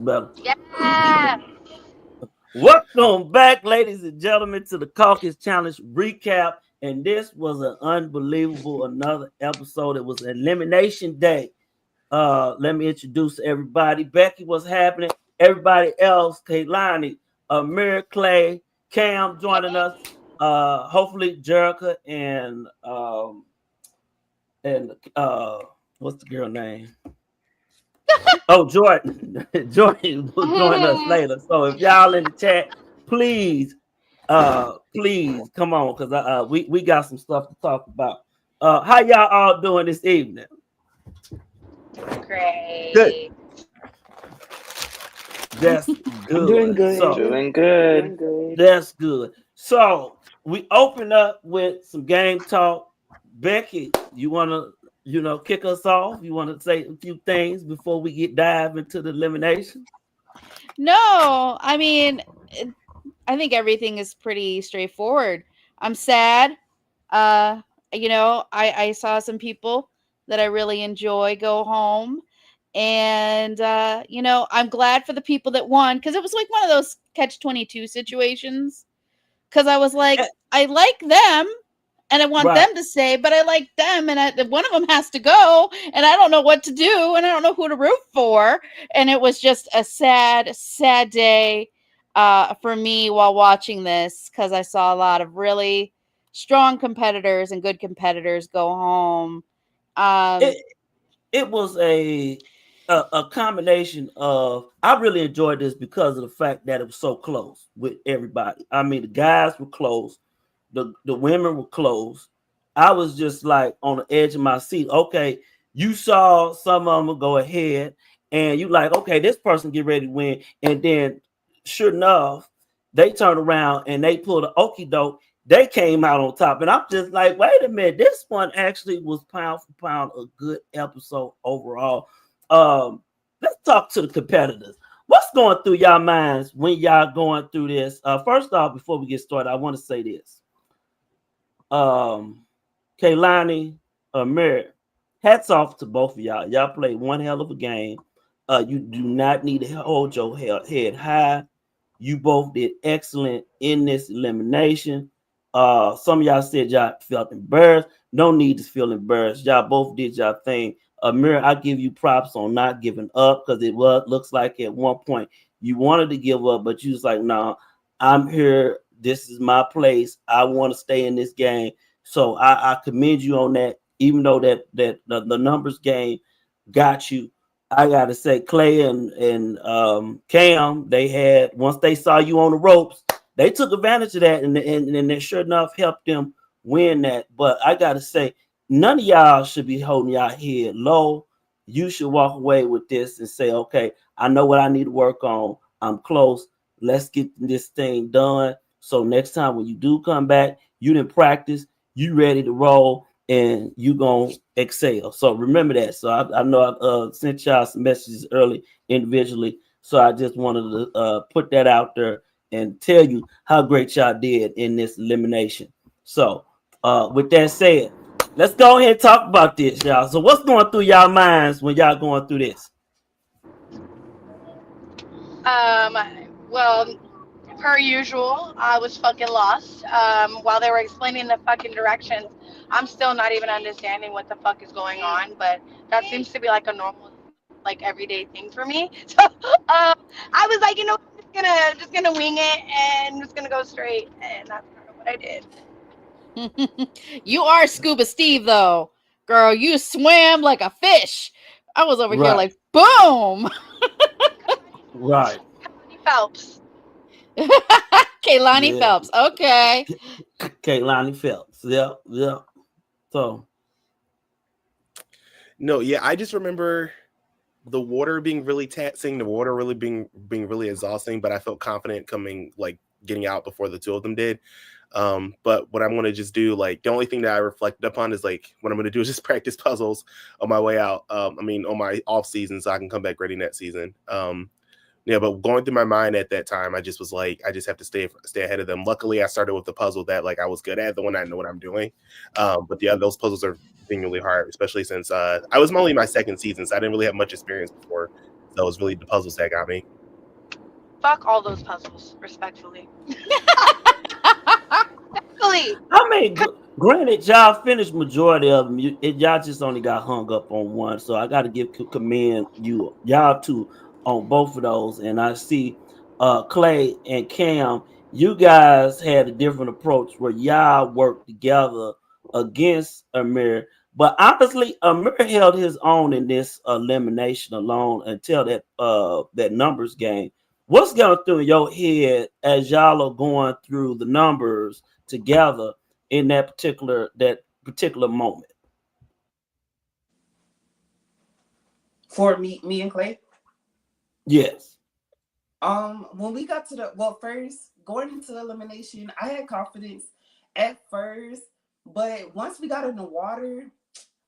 Better. Yeah. Welcome back, ladies and gentlemen, to the Caucus Challenge recap. And this was an unbelievable another episode. It was Elimination Day. Let me introduce everybody. Becky, what's happening? Everybody else, Kaylani, Amir, Clay, Cam joining us. Hopefully Jerica and what's the girl name? Oh, Jordan. Jordan will join us later. So if y'all in the chat, please, please come on, because we got some stuff to talk about. How y'all all doing this evening? Good. Great. That's Doing good. good. So Doing good. Doing good. that's good. So we open up with some game talk. Becky, you wanna kick us off? You wanna say a few things before we get dive into the elimination? No, I mean, I think everything is pretty straightforward. I'm sad. Uh, I saw some people that I really enjoy go home. And I'm glad for the people that won because it was like one of those catch 22 situations. Because I was like, Eh, I like them and I want Right. them to stay, but I like them, and one of them has to go, and I don't know what to do, and I don't know who to root for, and it was just a sad, sad day for me while watching this because I saw a lot of really strong competitors and good competitors go home. Um, It it was a combination of I really enjoyed this because of the fact that it was so close with everybody. I mean, the guys were close, the women were close. I was just like on the edge of my seat. Okay, you saw some of them go ahead, and you like, okay, this person get ready to win, and then sure enough, they turned around and they pulled an okey doke. They came out on top, and I'm just like, wait a minute, this one actually was pound for pound a good episode overall. Um, let's talk to the competitors. What's going through y'all minds when y'all going through this? First off, before we get started, I want to say this. Um, Kaylani, Amir, hats off to both of y'all. Y'all played one hell of a game. You do not need to hold your head high. You both did excellent in this elimination. Some of y'all said y'all felt embarrassed. No need to feel embarrassed. Y'all both did y'all thing. Amir, I give you props on not giving up because it was looks like at one point you wanted to give up, but you was like, "No, nah, I'm here. This is my place. I want to stay in this game." So I commend you on that. Even though the numbers game got you, I gotta say, Clay and Cam, they had once they saw you on the ropes, they took advantage of that, and they sure enough helped them win that. But I gotta say, none of y'all should be holding y'all head low. You should walk away with this and say, okay, I know what I need to work on. I'm close. Let's get this thing done. So next time when you do come back, you didn't practice, you ready to roll, and you gonna excel. So remember that. So I know I sent y'all some messages early individually. So I just wanted to put that out there and tell you how great y'all did in this elimination. So with that said, let's go ahead and talk about this, y'all. So what's going through y'all minds when y'all going through this? Um, well, per usual, I was fucking lost. While they were explaining the fucking directions, I'm still not even understanding what the fuck is going on. But that seems to be like a normal, like everyday thing for me. So, I was like, I'm just gonna wing it and just gonna go straight, and that's kind of what I did. you are Scuba Steve, though, girl. You swam like a fish. I was over here Right, like, boom. right. Kalani Phelps. Kaylani Yeah. Phelps. Okay. Kaylani Phelps. Yeah, yeah. So No, yeah, I just remember the water being really taxing, the water really being really exhausting, but I felt confident coming like getting out before the two of them did. But what I'm gonna just do, like the only thing that I reflected upon is like what I'm gonna do is just practice puzzles on my way out. I mean on my off season so I can come back ready next season. Yeah, but going through my mind at that time, I just was like, I just have to stay ahead of them. Luckily, I started with the puzzle that like I was good at, the one I know what I'm doing. But yeah, those puzzles are being really hard, especially since I was only my second season, so I didn't really have much experience before. So it was really the puzzles that got me. Fuck all those puzzles, respectfully. Respectfully. I mean, granted, y'all finished majority of them. Y'all just only got hung up on one, so I got to commend y'all two on both of those. And I see, Clay and Cam, you guys had a different approach where y'all worked together against Amir. But honestly, Amir held his own in this elimination alone until that numbers game. What's going through your head as y'all are going through the numbers together in that particular moment? For me and Clay. Yes. When we got to first going into the elimination, I had confidence at first, but once we got in the water,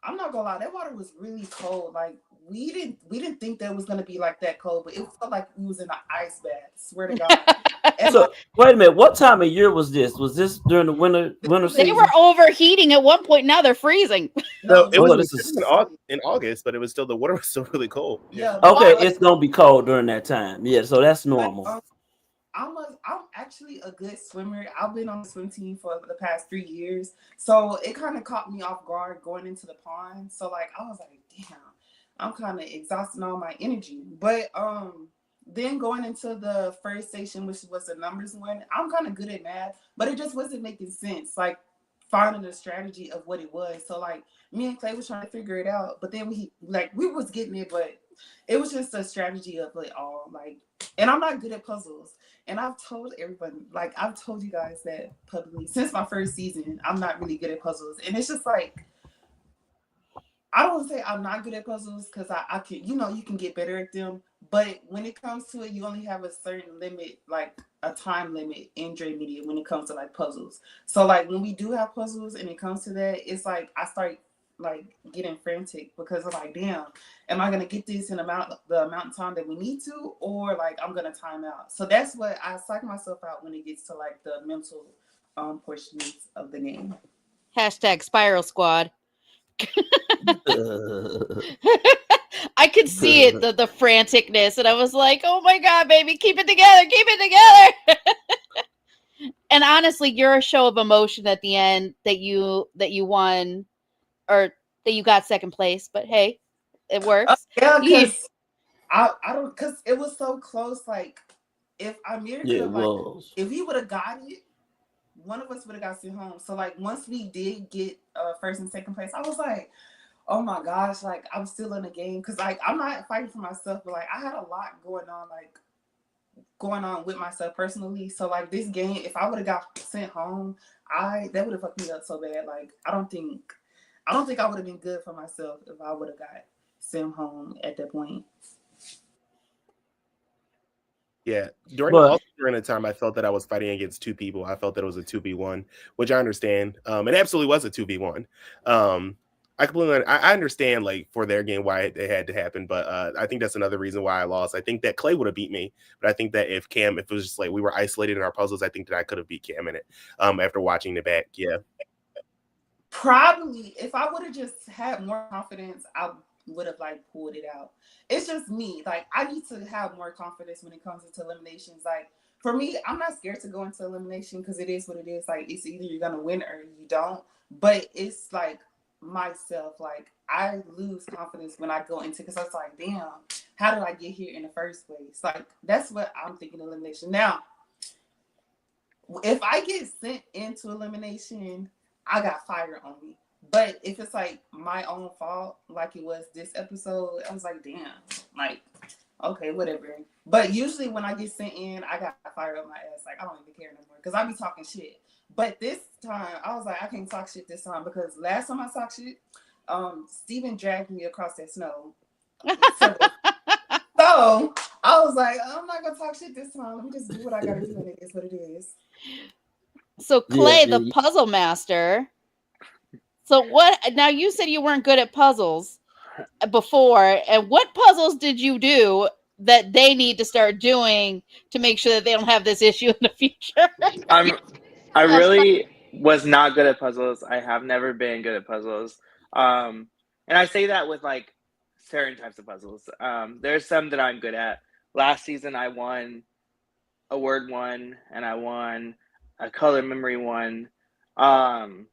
I'm not gonna lie, that water was really cold. Like we didn't think that it was gonna be like that cold, but it felt like we was in an ice bath. Swear to God. So wait a minute, what time of year was this? Was this during the winter season? They were overheating at one point. Now they're freezing. No, it was this is in August, but it was still the water was still really cold. Yeah. Okay, it's gonna be cold during that time. Yeah, so that's normal. I'm actually a good swimmer. I've been on the swim team for the past 3 years, so it kind of caught me off guard going into the pond. So like I was like, damn, I'm kind of exhausting all my energy. But then going into the first station, which was the numbers one, I'm kind of good at math, but it just wasn't making sense. Like finding the strategy of what it was. So like me and Clay was trying to figure it out, but then we was getting it, but it was just a strategy of it all. Like, and I'm not good at puzzles. And I've told everybody, like I've told you guys that publicly since my first season, I'm not really good at puzzles. And it's just like, I don't want to say I'm not good at puzzles because I can, you can get better at them. But when it comes to it, you only have a certain limit, like a time limit in Dre Media when it comes to like puzzles. So like when we do have puzzles and it comes to that, it's like I start like getting frantic because I'm like, damn, am I gonna get this in the amount of time that we need to, or like I'm gonna time out? So that's what I psych myself out when it gets to like the mental portions of the game. Hashtag Spiral Squad. I could see it, the franticness, and I was like, oh my God, baby, keep it together. And honestly, you're a show of emotion at the end that you won, or that you got second place, but hey, it works. Yeah, because I don't, because it was so close. Like if Amir could, if he would have got it, one of us would have got sent home. So like once we did get first and second place, I was like, oh my gosh, like I'm still in the game, because like I'm not fighting for myself, but like I had a lot going on with myself personally. So like this game, if I would have got sent home, that would have fucked me up so bad. Like I don't think I would have been good for myself if I would have got sent home at that point. Yeah, during the time, I felt that I was fighting against two people. I felt that it was a 2v1, which I understand. It absolutely was a 2v1. I understand, like, for their game why it had to happen, but I think that's another reason why I lost. I think that Clay would have beat me, but I think that if it was just like we were isolated in our puzzles, I think that I could have beat Cam in it. After watching the back, yeah. Probably, if I would have just had more confidence, I would have like pulled it out. It's just me. Like I need to have more confidence when it comes into eliminations. Like for me, I'm not scared to go into elimination because it is what it is. Like it's either you're gonna win or you don't. But it's like myself, like I lose confidence when I go into, because I was like, damn, how did I get here in the first place? Like that's what I'm thinking elimination. Now, if I get sent into elimination, I got fire on me. But if it's like my own fault, like it was this episode, I was like, damn, like, okay, whatever. But usually when I get sent in, I got fire on my ass. Like, I don't even care no more because I be talking shit. But this time, I was like, I can't talk shit this time because last time I talked shit, Steven dragged me across that snow. So I was like, I'm not going to talk shit this time. Let me just do what I got to do, and it is what it is. So Clay, the puzzle master. So what? Now you said you weren't good at puzzles before, and what puzzles did you do that they need to start doing to make sure that they don't have this issue in the future? I really was not good at puzzles. I have never been good at puzzles. And I say that with like certain types of puzzles. There's some that I'm good at. Last season, I won a word one, and I won a color memory one. But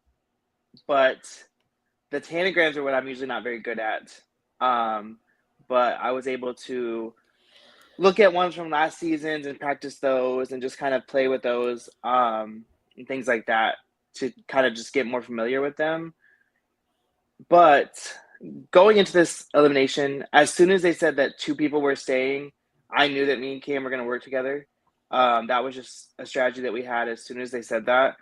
the tanagrams are what I'm usually not very good at. But I was able to look at ones from last seasons and practice those and just kind of play with those and things like that to kind of just get more familiar with them. But going into this elimination, as soon as they said that 2 people were staying, I knew that me and Cam were going to work together. That was just a strategy that we had as soon as they said that.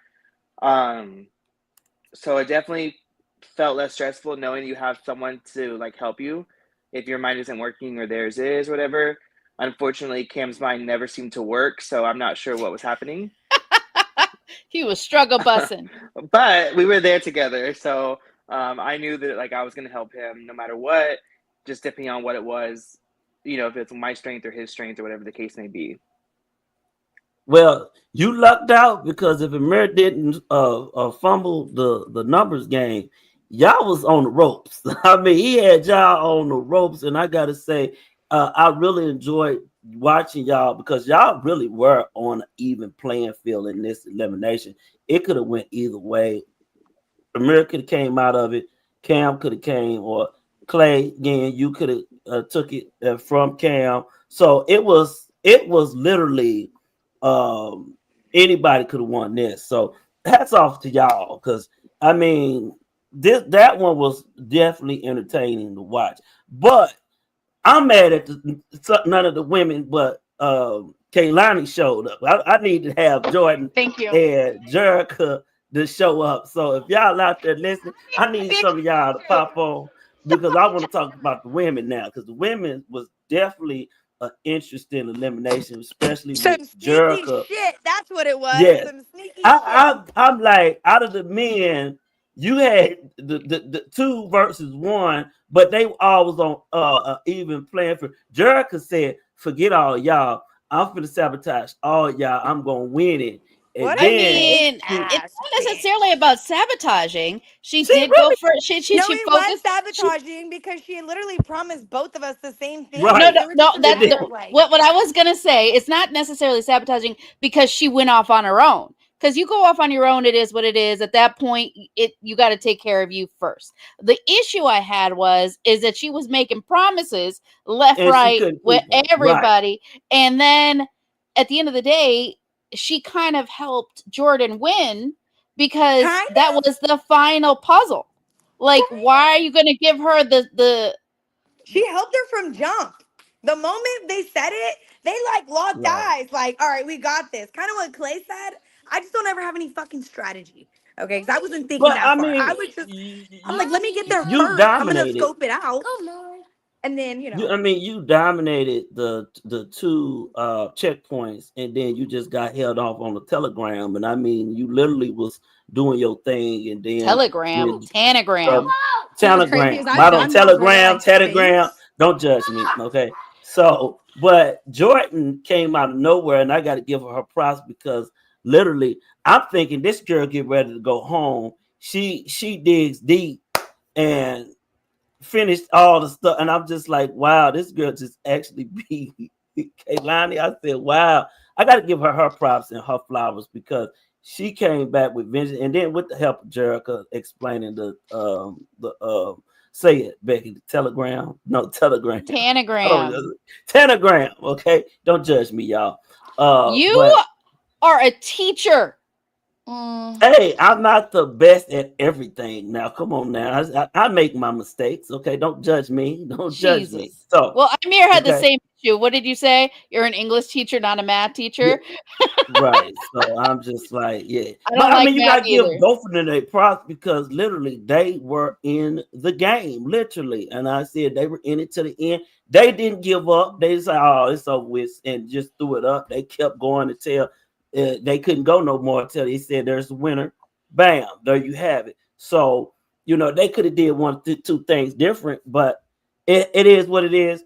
So it definitely felt less stressful knowing you have someone to like help you if your mind isn't working or theirs is, whatever. Unfortunately, Cam's mind never seemed to work, so I'm not sure what was happening. He was struggle bussing. But we were there together, so I knew that like I was going to help him no matter what, just depending on what it was, if it's my strength or his strength or whatever the case may be. Well, you lucked out because if Amir didn't fumble the numbers game, y'all was on the ropes. I mean, he had y'all on the ropes, and I gotta say, I really enjoyed watching y'all because y'all really were on an even playing field in this elimination. It could have went either way. Amir could have came out of it. Cam could have came, or Clay again. You could have took it from Cam. So it was literally anybody could have won this. So hats off to y'all because I mean that one was definitely entertaining to watch. But I'm mad at none of the women, but Kaylani showed up. I need to have Jordan Thank you. and Jerica to show up. So if y'all out there listening, I need some of y'all to pop on because I want to talk about the women now because the women was definitely an interesting elimination, especially Some with sneaky Jerica. shit. That's what it was. Yes. Some sneaky shit. I'm like, out of the men, you had the 2 versus 1, but they all was on even playing for. Jerica said, "Forget all y'all. I'm finna sabotage all y'all. I'm gonna win it." And What I then mean, it's not necessarily about sabotaging. She did really, go for it. She no, it was focused. sabotaging because she literally promised both of us the same thing. Right. No, It was no, just a that matter of like, what I was gonna say. It's not necessarily sabotaging because she went off on her own. Because you go off on your own, it is what it is. At that point, you got to take care of you first. The issue I had is that she was making promises left, and she right, couldn't with keep them. Right. everybody, and then at the end of the day, she kind of helped Jordan win because kind that was the final puzzle. Like, why are you going to give her the she helped her from jump. The moment they said it, they like locked Right. eyes. Like, all right, we got this. Kind of what Clay said. I just don't ever have any fucking strategy. Okay, because I wasn't thinking But that I far. I mean, was just, I'm like, let me get there you first. I'm gonna dominated. scope it out, and then You dominated the 2 checkpoints, and then you just got held off on the telegram. And I mean, you literally was doing your thing, and then telegram, when tanagram? telegram, I've I don't done those where they're telegram, like telegram. space. Don't judge me, okay? So, but Jordan came out of nowhere, and I got to give her props because literally, I'm thinking this girl get ready to go home. She digs deep and finished all the stuff, and I'm just like, wow, this girl just actually beat Kaylani. I said, wow, I got to give her props and her flowers because she came back with vengeance, and then with the help of Jerica explaining the say it, Becky, the telegram, no telegram, I don't Tanagram. know, tanagram. Okay, don't judge me, y'all. You But are a teacher. hey, I'm not the best at everything. Now, come on now. I make my mistakes. Okay, don't judge me. Don't judge me. Jesus. So, Well, Amir had the okay, same issue. What did you say? You're an English teacher, not a math yeah, teacher. right. So I'm just like, yeah. I But don't I like mean, you math gotta give either. both of them their props because literally they were in the game, literally. And I said they were in it to the end. They didn't give up. They said, "Oh, it's over with," and just threw it up. They kept going until they couldn't go no more until they said, "There's a winner." Bam, there you have it. So they could have did 2 things different, but it is what it is.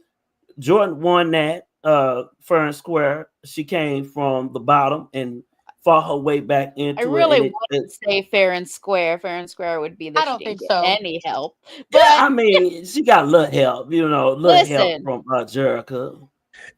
Jordan won that fair and square. She came from the bottom and fought her way back I into it, really and wouldn't say fair and square. Fair and square would be that I she don't didn't think get so. any help. yeah, But I mean, she got a little help, you know, little help listen, from Jerica.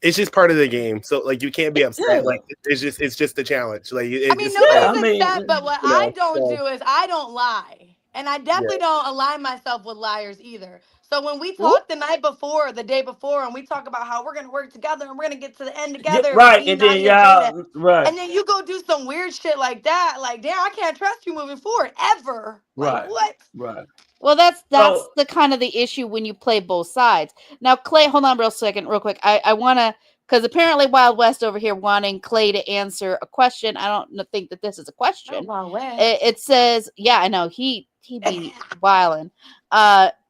It's just part of the game, so like you can't be Yeah, upset. Like it's just a challenge. Like I it mean, just like yeah. I nobody's upset, mean, but what you I know. don't So do is I don't lie. And I yeah, definitely don't align myself with liars either. So when we ooh, talk the night before, the day before, and we talk about how we're going to work together and we're going to get to the end yeah, together and right, Raheem and not then here, Jada, y'all, right, and then you go do some weird shit like that, like, damn, I can't trust you moving forward ever. Like, right, what? right. well, that's So the kind of the issue when you play both sides. Now, Clay, hold on real quick. I want to, because apparently Wild West over here wanting Clay to answer a question. I don't think that this is a Oh, question. wow, West. It says, yeah, I know he be wilding.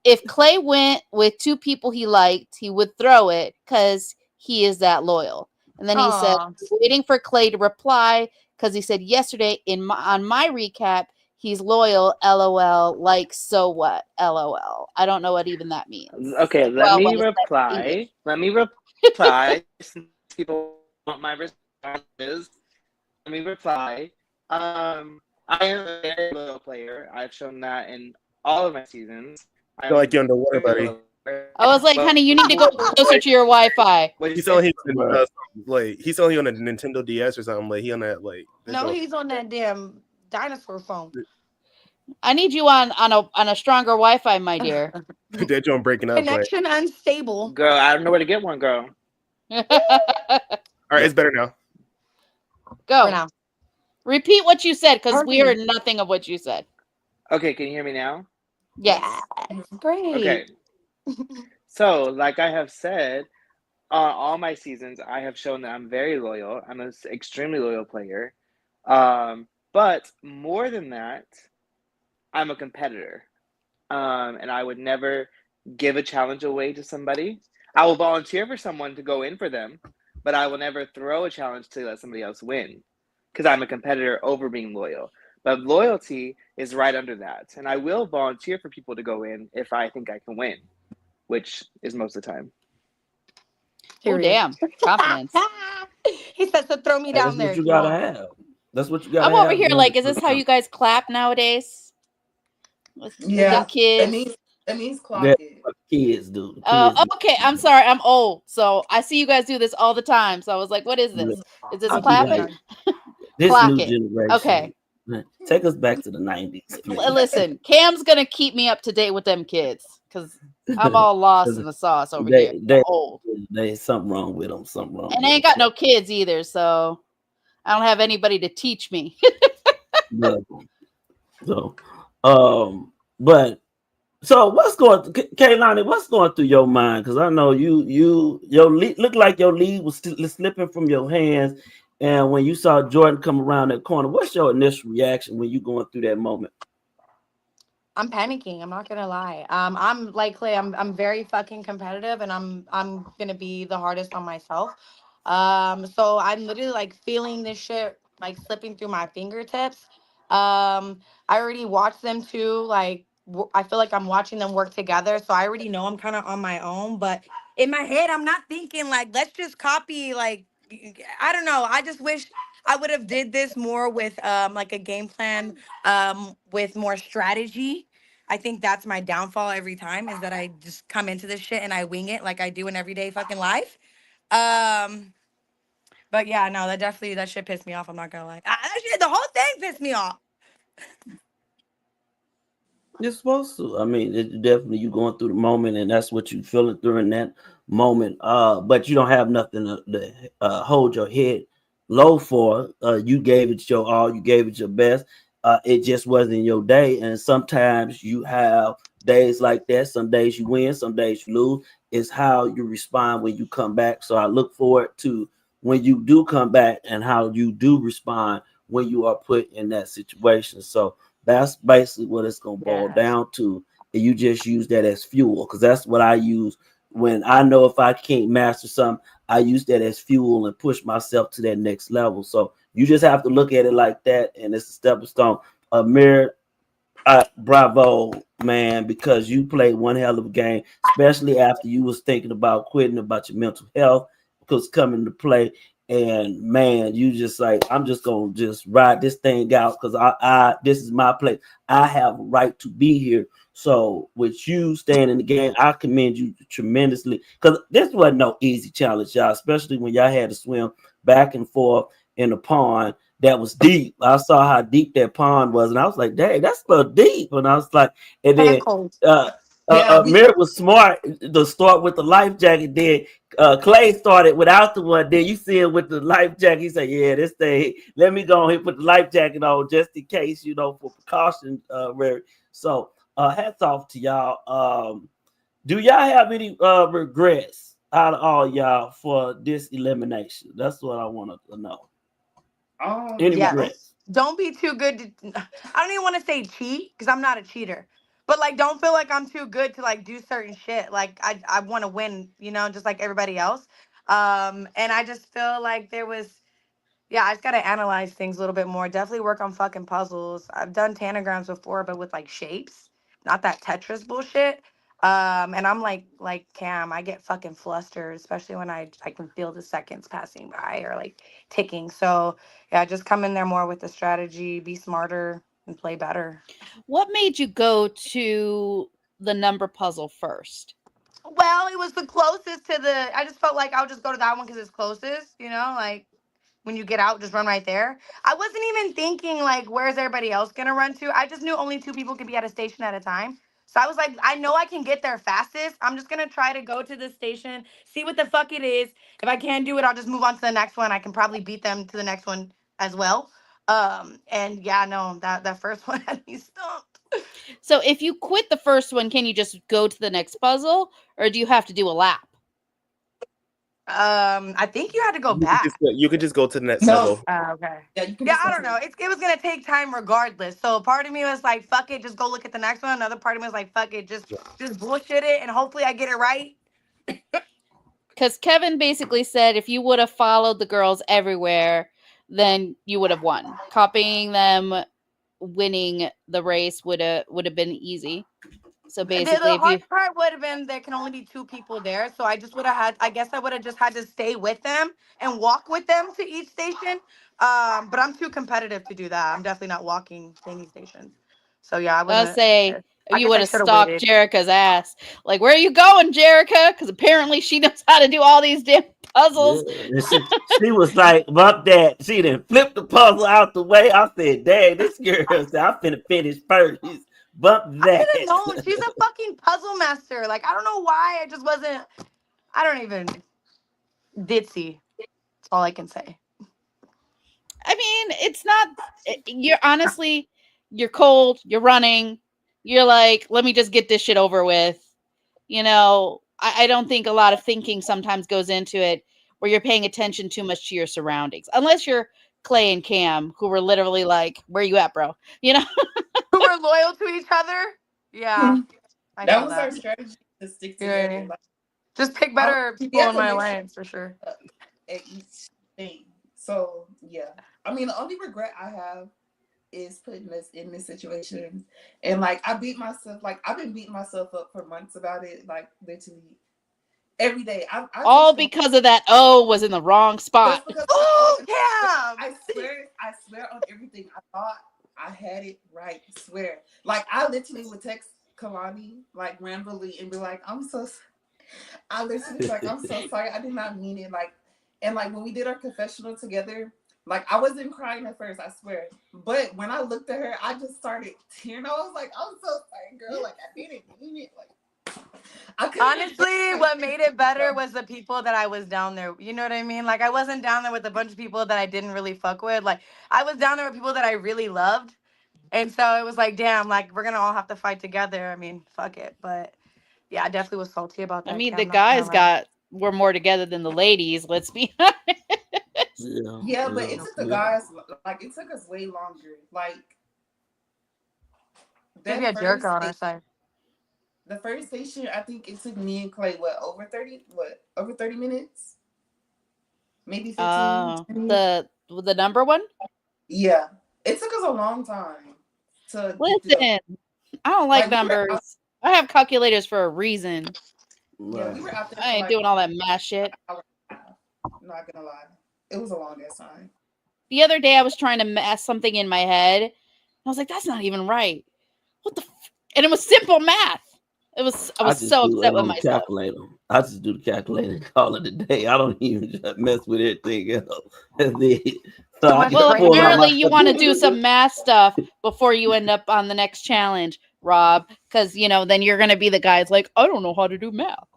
If Clay went with two people he liked, he would throw it because he is that loyal. And then he said, Aw. waiting for Clay to reply because he said yesterday on my recap, he's loyal. LOL. Like so what? LOL. I don't know what even that means. Okay, let Well, me West, that's English. reply. Let me reply since people want my responses. Let me reply. I am a very loyal player. I've shown that in all of my seasons. I feel like I'm you're underwater, very buddy. loyal. I was like, honey, you need to go closer to your Wi-Fi. What did you He's only say? right. like he's only on a Nintendo DS or something. Like he on that like No, he's on that damn dinosaur phone. I need you on a stronger Wi-Fi, my dear. that joint breaking up. But Connection unstable. Girl, I don't know where to get one, girl. all right, it's better now. For Go. now. Repeat what you said because we Hurry. heard nothing of what you said. Okay, can you hear me now? Yes. Yes, great. Okay. So, like I have said, on all my seasons, I have shown that I'm very loyal. I'm an extremely loyal player. But more than that, I'm a competitor. And I would never give a challenge away to somebody. I will volunteer for someone to go in for them, but I will never throw a challenge to let somebody else win because I'm a competitor over being loyal. But loyalty is right under that. And I will volunteer for people to go in if I think I can win, which is most of the time. Oh, Period. damn. Confidence. He says to throw me Hey, down that's there. what you if gotta want. have. That's what you gotta I'm over have. here man. like, is this how you guys clap nowadays? With Yeah, the kids? it needs clock That's it. what kids do. The Oh, kids do. okay. I'm sorry. I'm old. So I see you guys do this all the time. So I was like, what is this? Is this I'll I'll be keep it clapping? like, done. this Clock new it. generation. Okay. Take us back to the 90s, please. Listen, Cam's going to keep me up to date with them kids because I'm all lost in the sauce over here. I'm old. There's something wrong with them. Something wrong. And I ain't got no kids either. So I don't have anybody to teach me. No. So, but so what's going, Kaylani? What's going through your mind? Because I know your lead looked like your lead was slipping from your hands, and when you saw Jordan come around that corner, what's your initial reaction when you going through that moment? I'm panicking. I'm not gonna lie. I'm like Clay. I'm very fucking competitive, and I'm gonna be the hardest on myself. So I'm literally like feeling this shit like slipping through my fingertips. I already watched them too. Like I feel like I'm watching them work together, so I already know I'm kind of on my own. But in my head, I'm not thinking like let's just copy. Like I don't know. I just wish I would have did this more with like a game plan with more strategy. I think that's my downfall every time is that I just come into this shit and I wing it like I do in everyday fucking life. But yeah, no, that shit pissed me off. I'm not gonna lie. The whole thing pissed me off. You're supposed to. I mean, it definitely you going through the moment, and that's what you feeling during that moment. But you don't have nothing to hold your head low for. You gave it your all. You gave it your best. It just wasn't your day, and sometimes you have days like that. Some days you win, some days you lose. It's how you respond when you come back. So I look forward to when you do come back and how you do respond when you are put in that situation. So that's basically what it's gonna boil Yes. down to. And you just use that as fuel because that's what I use when I know if I can't master something, I use that as fuel and push myself to that next level. So you just have to look at it like that, and it's a stepping stone. Mirror, bravo, man, because you played one hell of a game, especially after you was thinking about quitting, about your mental health, because coming to play, and man, you just like, I'm just gonna just ride this thing out because I this is my place. I have a right to be here. So with you staying in the game, I commend you tremendously because this wasn't no easy challenge, y'all, especially when y'all had to swim back and forth in a pond that was deep. I saw how deep that pond was, and I was like, dang, that's a little deep. And I was like, and then Cold. Yeah, we Merritt was smart to start with the life jacket. Then Clay started without the one. Then you see him with the life jacket. He said, "Yeah, this thing. Let me go ahead and put the life jacket on just in case, for precaution." Merritt. So hats off to y'all. Do y'all have any regrets out of all y'all for this elimination? That's what I want to know. Any Yes. regrets? Don't be too good I don't even want to say cheat because I'm not a cheater. But like don't feel like I'm too good to like do certain shit. Like I want to win, just like everybody else. And I just feel like there was yeah, I just gotta analyze things a little bit more. Definitely work on fucking puzzles. I've done tanagrams before, but with like shapes, not that Tetris bullshit. And I'm like Cam, I get fucking flustered, especially when I can feel the seconds passing by or like ticking. So yeah, just come in there more with the strategy, be smarter, and play better. What made you go to the number puzzle first? Well, it was the closest to the. I just felt like I would just go to that one because it's closest. Like when you get out, just run right there. I wasn't even thinking like, where's everybody else gonna run to? I just knew only two people could be at a station at a time. So I was like, I know I can get there fastest. I'm just gonna try to go to the station, see what the fuck it is. If I can't do it, I'll just move on to the next one. I can probably beat them to the next one as well. And yeah, no, that first one had me stumped. So if you quit the first one, can you just go to the next puzzle, or do you have to do a lap? I think you had to go back. You could just go to the next No. level. Okay. Yeah, you can Yeah, just I go don't to know. It was gonna take time regardless. So part of me was like, "Fuck it, just go look at the next one." Another part of me was like, "Fuck it, just bullshit it, and hopefully I get it right." Because Kevin basically said if you would have followed the girls everywhere, then you would have won. Copying them, winning the race would have been easy. So basically, The if you hard part would have been there can only be two people there, so I just would have had. I guess I would have just had to stay with them and walk with them to each station. But I'm too competitive to do that. I'm definitely not walking to any stations. So yeah, I I'll wasn't. say if I you guess would I have should have stalked waited. Jerica's ass, like, where are you going, Jerica? Because apparently she knows how to do all these damn Yeah. puzzles. And she was like, "About that." She didn't flip the puzzle out the way. I said, "Dang, this girl said I'm finna finish first." Bump I should that. have known. She's a fucking puzzle master. Like, I don't know why. I just wasn't. I don't even. Ditzy. That's all I can say. I mean, it's not. You're honestly, you're cold. You're running. You're like, let me just get this shit over with. I don't think a lot of thinking sometimes goes into it, where you're paying attention too much to your surroundings, unless you're Clay and Cam, who were literally like, "Where you at, bro?" Who were loyal to each other? Yeah, I That feel was our that. strategy to stick Yeah. together. Like Just pick I, better we people have in to my make sure alliance for sure. at each thing. So yeah, I mean, the only regret I have is putting us in this situation, and like I beat myself. Like I've been beating myself up for months about it. Like literally every day. I All text because of that O was in the wrong just spot. because. Oh, I Cam! swear on everything. I thought I had it right. I swear. Like I literally would text Kalani like randomly and be like, "I'm so." I literally was like, "I'm so sorry. I did not mean it." Like, and like when we did our confessional together, like I wasn't crying at first. I swear. But when I looked at her, I just started tearing. I was like, "I'm so sorry, girl. Like I didn't mean it." Like I couldn't. Honestly, what made it better was the people that I was down there. You know what I mean? Like, I wasn't down there with a bunch of people that I didn't really fuck with. Like, I was down there with people that I really loved. And so it was like, damn, like, we're going to all have to fight together. I mean, fuck it. But yeah, I definitely was salty about I that, mean, the Cam. Not gonna guys lie. were more together than the ladies. Let's be honest. Yeah, Yeah, but it yeah, took the yeah. guys like it took us way longer. Like Because we that had Jericho first on our side. the first station, I think it took me and Clay over 30 minutes, maybe 15, 20. The number one. Yeah, it took us a long time to get through those. Listen, I don't like Like we were out, numbers. I have calculators for a reason. yeah, Right. we were out there I for ain't like doing all that math shit. an hour and a half. I'm not gonna lie, It was a long ass time. The other day I was trying to math something in my head. I was like, that's not even right. What the and it was simple math. I was I just so do it upset with on the myself. calculator. I just do the calculator and call it a day. I don't even just mess with anything else. That's it. So Too I much just Well, pull out brain. my apparently you want to do some math stuff before you end up on the next challenge, Rob, because then you're gonna be the guys like, I don't know how to do math.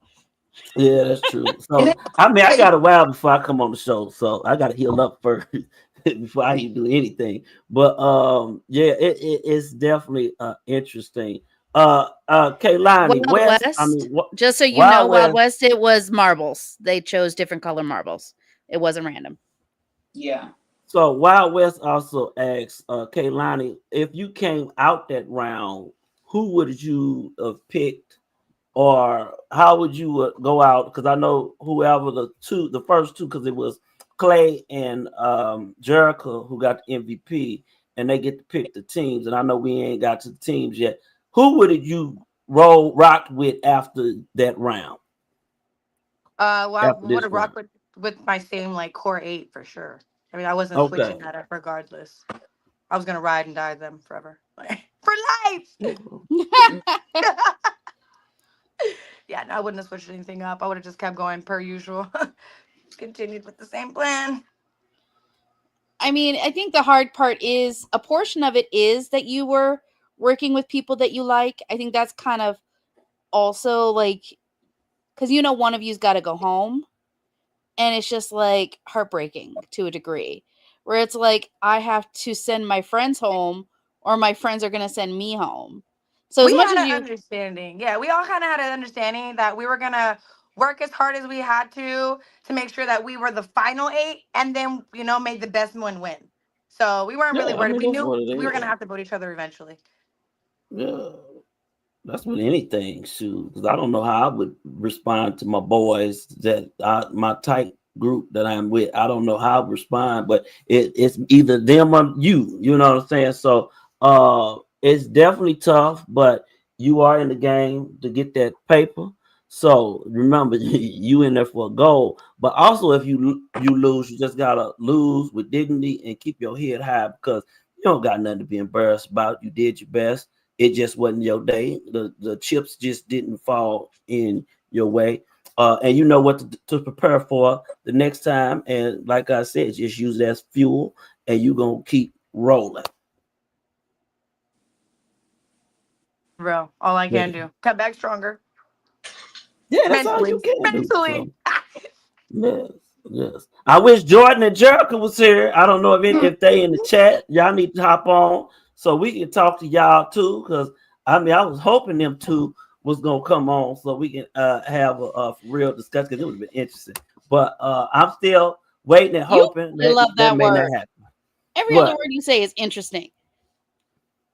Yeah, that's true. And So I mean, I got a while before I come on the show, so I got to heal up first before I even do anything. But yeah, it's definitely interesting. Kaylani Wild West. I West, mean, just so you know, Wild Wild West. West, it was marbles. They chose different color marbles. It wasn't random. yeah. So Wild West also asks, Kaylani, if you came out that round, who would you have picked, or how would you go out? Because I know whoever the first two, because it was Clay and Jericho who got the MVP, and they get to pick the teams. And I know we ain't got to the teams yet. Who would you rock with after that round? Well, I After would this have round, rocked with my same like core 8 for sure. I mean, I wasn't okay. switching that up regardless. I was gonna ride and die them forever, for life. Yeah, no, I wouldn't have switched anything up. I would have just kept going per usual. Continued with the same plan. I mean, I think the hard part is a portion of it is that you were working with people that you like. I think that's kind of also like, because one of you's got to go home. And it's just like heartbreaking to a degree, where it's like I have to send my friends home or my friends are going to send me home. So as We much had as an you, understanding. Yeah, we all kind of had an understanding that we were gonna work as hard as we had to make sure that we were the final 8, and then made the best one win. So we weren't really Yeah, I worried. mean We that's knew what it we were gonna is. have to vote each other eventually. Yeah. That's with anything, shoot. Because I don't know how I would respond to my boys my tight group that I'm with. I don't know how I would respond, but it's either them or you. You know what I'm saying? So it's definitely tough, but you are in the game to get that paper. So remember, you in there for a goal. But also, if you lose, you just gotta lose with dignity and keep your head high because you don't got nothing to be embarrassed about. You did your best. It just wasn't your day. The chips just didn't fall in your way. And you know what to prepare for the next time. And like I said, just use that as fuel and you're going to keep rolling. Bro, all I Yeah. can do. Come back stronger. Yeah, that's all you Mentally. can do. Mentally. So, yes, yes. I wish Jordan and Jericho was here. I don't know if they in the chat. Y'all need to hop on so we can talk to y'all too. Because I mean, I was hoping them two was gonna come on so we can have a real discussion because it would have been interesting. But I'm still waiting and you hoping really love that that may not word. happen. Every other What? word you say is interesting.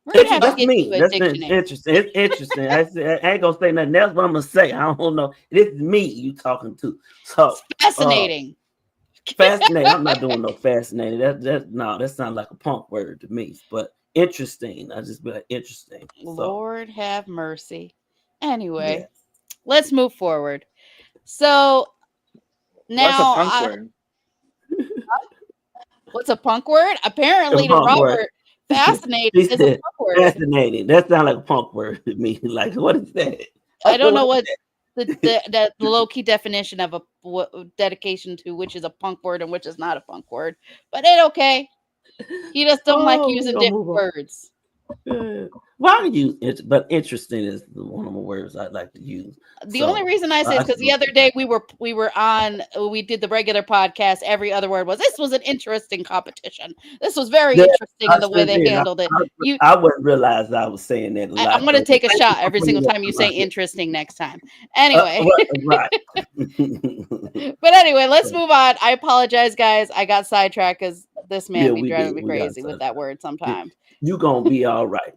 We're going to have to That's get me. you a That's dictionary. interesting. It's interesting. I ain't gonna say nothing else. What I'm gonna say, I don't know. This is me you talking to. So, It's fascinating. fascinating. I'm not doing no fascinating. That sounds like a punk word to me. But interesting. I just be like interesting. So Lord have mercy. Anyway, yeah. let's move forward. So What's a now, punk word? what's a punk word? A Apparently, to punk word. Robert, fascinating She is a said punk word. fascinating. That sounds like a punk word to me. Like what is that? I I said, don't what know is what that? the low key definition of dedication to which is a punk word and which is not a punk word, but it okay. He just don't like Oh, we're using gonna different move on. words. Why do you use but interesting is one of the words I like to use. The only So reason I say is I because should the look other at day that. we did the regular podcast. Every other word was this was an interesting competition. This was very Yeah, interesting I in the way sure they did. handled it. You, I wouldn't realize I was saying that a I'm lot going to though. take a Thank you shot for every bringing single that time you to say my interesting next time. Anyway, right. but anyway, let's move on. I apologize, guys. I got sidetracked because this Yeah, man be we driving did. me We got crazy with such. that word sometimes. You gonna be all right.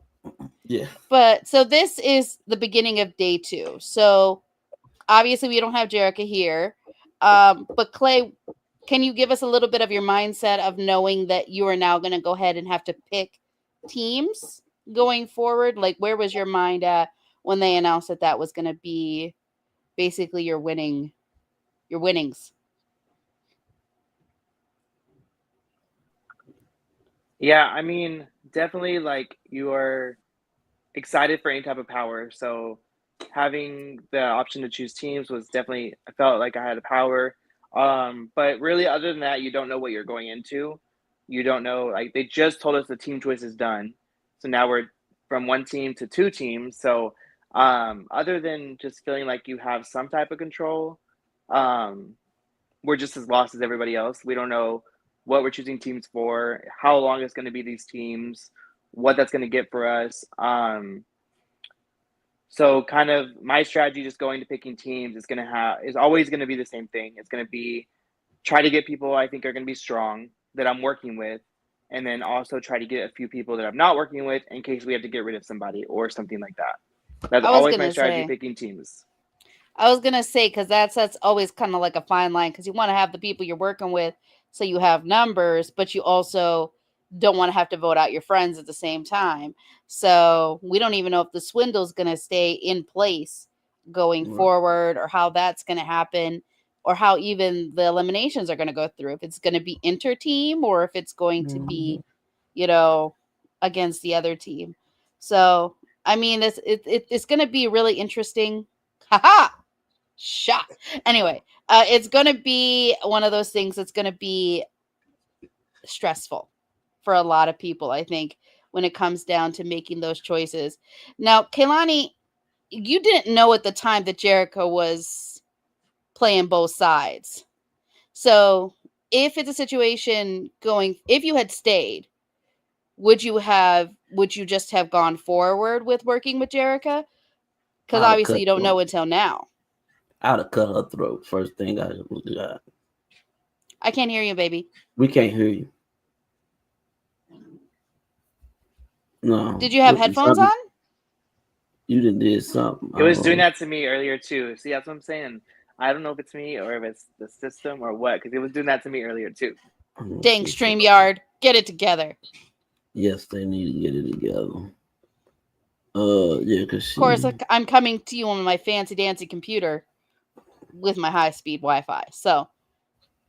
Yeah. But so this is the beginning of day 2. So obviously we don't have Jerica here. But Clay, can you give us a little bit of your mindset of knowing that you are now going to go ahead and have to pick teams going forward? Like, where was your mind at when they announced that was going to be basically your winnings? Yeah, I mean, definitely like you are excited for any type of power. So having the option to choose teams was definitely I felt like I had a power. But really other than that, you don't know what you're going into. You don't know like they just told us the team choice is done. So now we're from one team to two teams. So other than just feeling like you have some type of control, um we're just as lost as everybody else. We don't know what we're choosing teams for, how long it's going to be these teams, what that's going to get for us. So kind of my strategy just going to picking teams is always going to be the same thing. It's going to be try to get people I think are going to be strong that I'm working with, and then also try to get a few people that I'm not working with in case we have to get rid of somebody or something like that. That's I was always my gonna strategy say. picking teams. I was gonna say because that's always kind of like a fine line because you want to have the people you're working with so you have numbers, but you also don't want to have to vote out your friends at the same time. So we don't even know if the swindle's gonna stay in place going Right. forward or how that's gonna happen or how even the eliminations are gonna go through. If it's gonna be inter team or if it's going to Mhm. be, you know, against the other team. So I mean, it's gonna be really interesting. Haha, shot. Anyway, it's going to be one of those things that's going to be stressful for a lot of people, I think, when it comes down to making those choices. Now, Kaylani, you didn't know at the time that Jericho was playing both sides. So, if it's a situation going, if you had stayed, would you just have gone forward with working with Jericho? Because I'd have obviously cut. you don't know until now. I'd have cut her throat. First thing I would do. I can't hear you, baby. We can't hear you. No. Did you have headphones on? You did something. It was doing that to me earlier too. See, that's what I'm saying. I don't know if it's me or if it's the system or what, because it was doing that to me earlier too. Dang, StreamYard, get it together. Yes, they need to get it together. Yeah, cause Of course, she. I'm coming to you on my fancy dancy computer with my high speed Wi-Fi. So,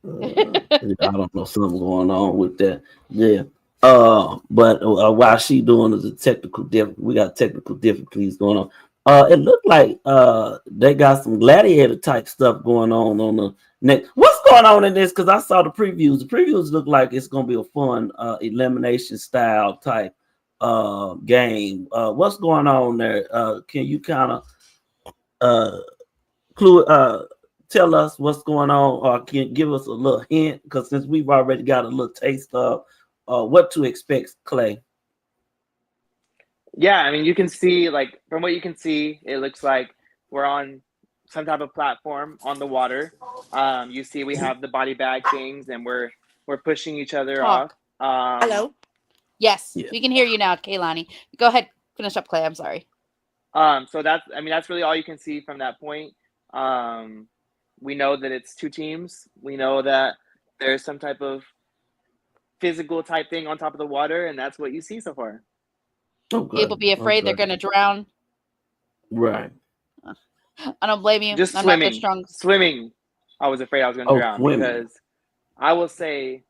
Yeah, I don't know something going on with that. Yeah. But while she doing the technical we got technical difficulties going on. It looked like they got some gladiator type stuff going on the next. What's going on in this? Because I saw the previews. The previews look like it's gonna be a fun elimination style type game. What's going on there? Can you kind of uh clue tell us what's going on or can give us a little hint because since we've already got a little taste of what to expect, Clay. Yeah, I mean, you can see like from what you can see, it looks like we're on some type of platform on the water. You see, we have the body bag things, and we're pushing each other off. talk. Um, Hello. Yes, Yeah. we can hear you now, Kaylani. Go ahead, finish up, Clay. I'm sorry. so that's I mean that's really all you can see from that point. Um, we know that it's two teams. We know that there's some type of physical type thing on top of the water, and that's what you see so far. Okay. People be afraid they're Okay. going to drown. Right. I don't blame you. Just I'm not the swimming, strongest. swimming. I was afraid I was going to Oh, drown swimming. because I will say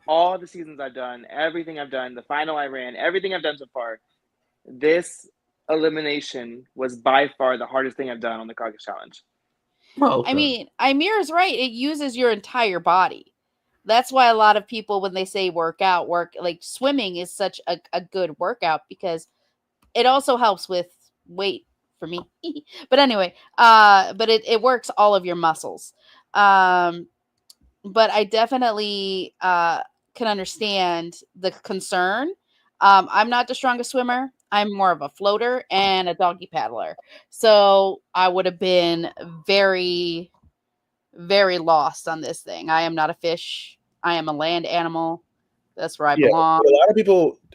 all the seasons I've done, everything I've done, the final I ran, everything I've done so far, this elimination was by far the hardest thing I've done on the Caucus Challenge. Oh, I okay. mean, Imir's right. It uses your entire body. That's why a lot of people, when they say work, like swimming is such a good workout because it also helps with weight for me. But anyway, but it works all of your muscles. Um, but I definitely can understand the concern. I'm not the strongest swimmer. I'm more of a floater and a doggy paddler. So I would have been very, very lost on this thing. I am not a fish. I am a land animal. That's where I Yeah, belong.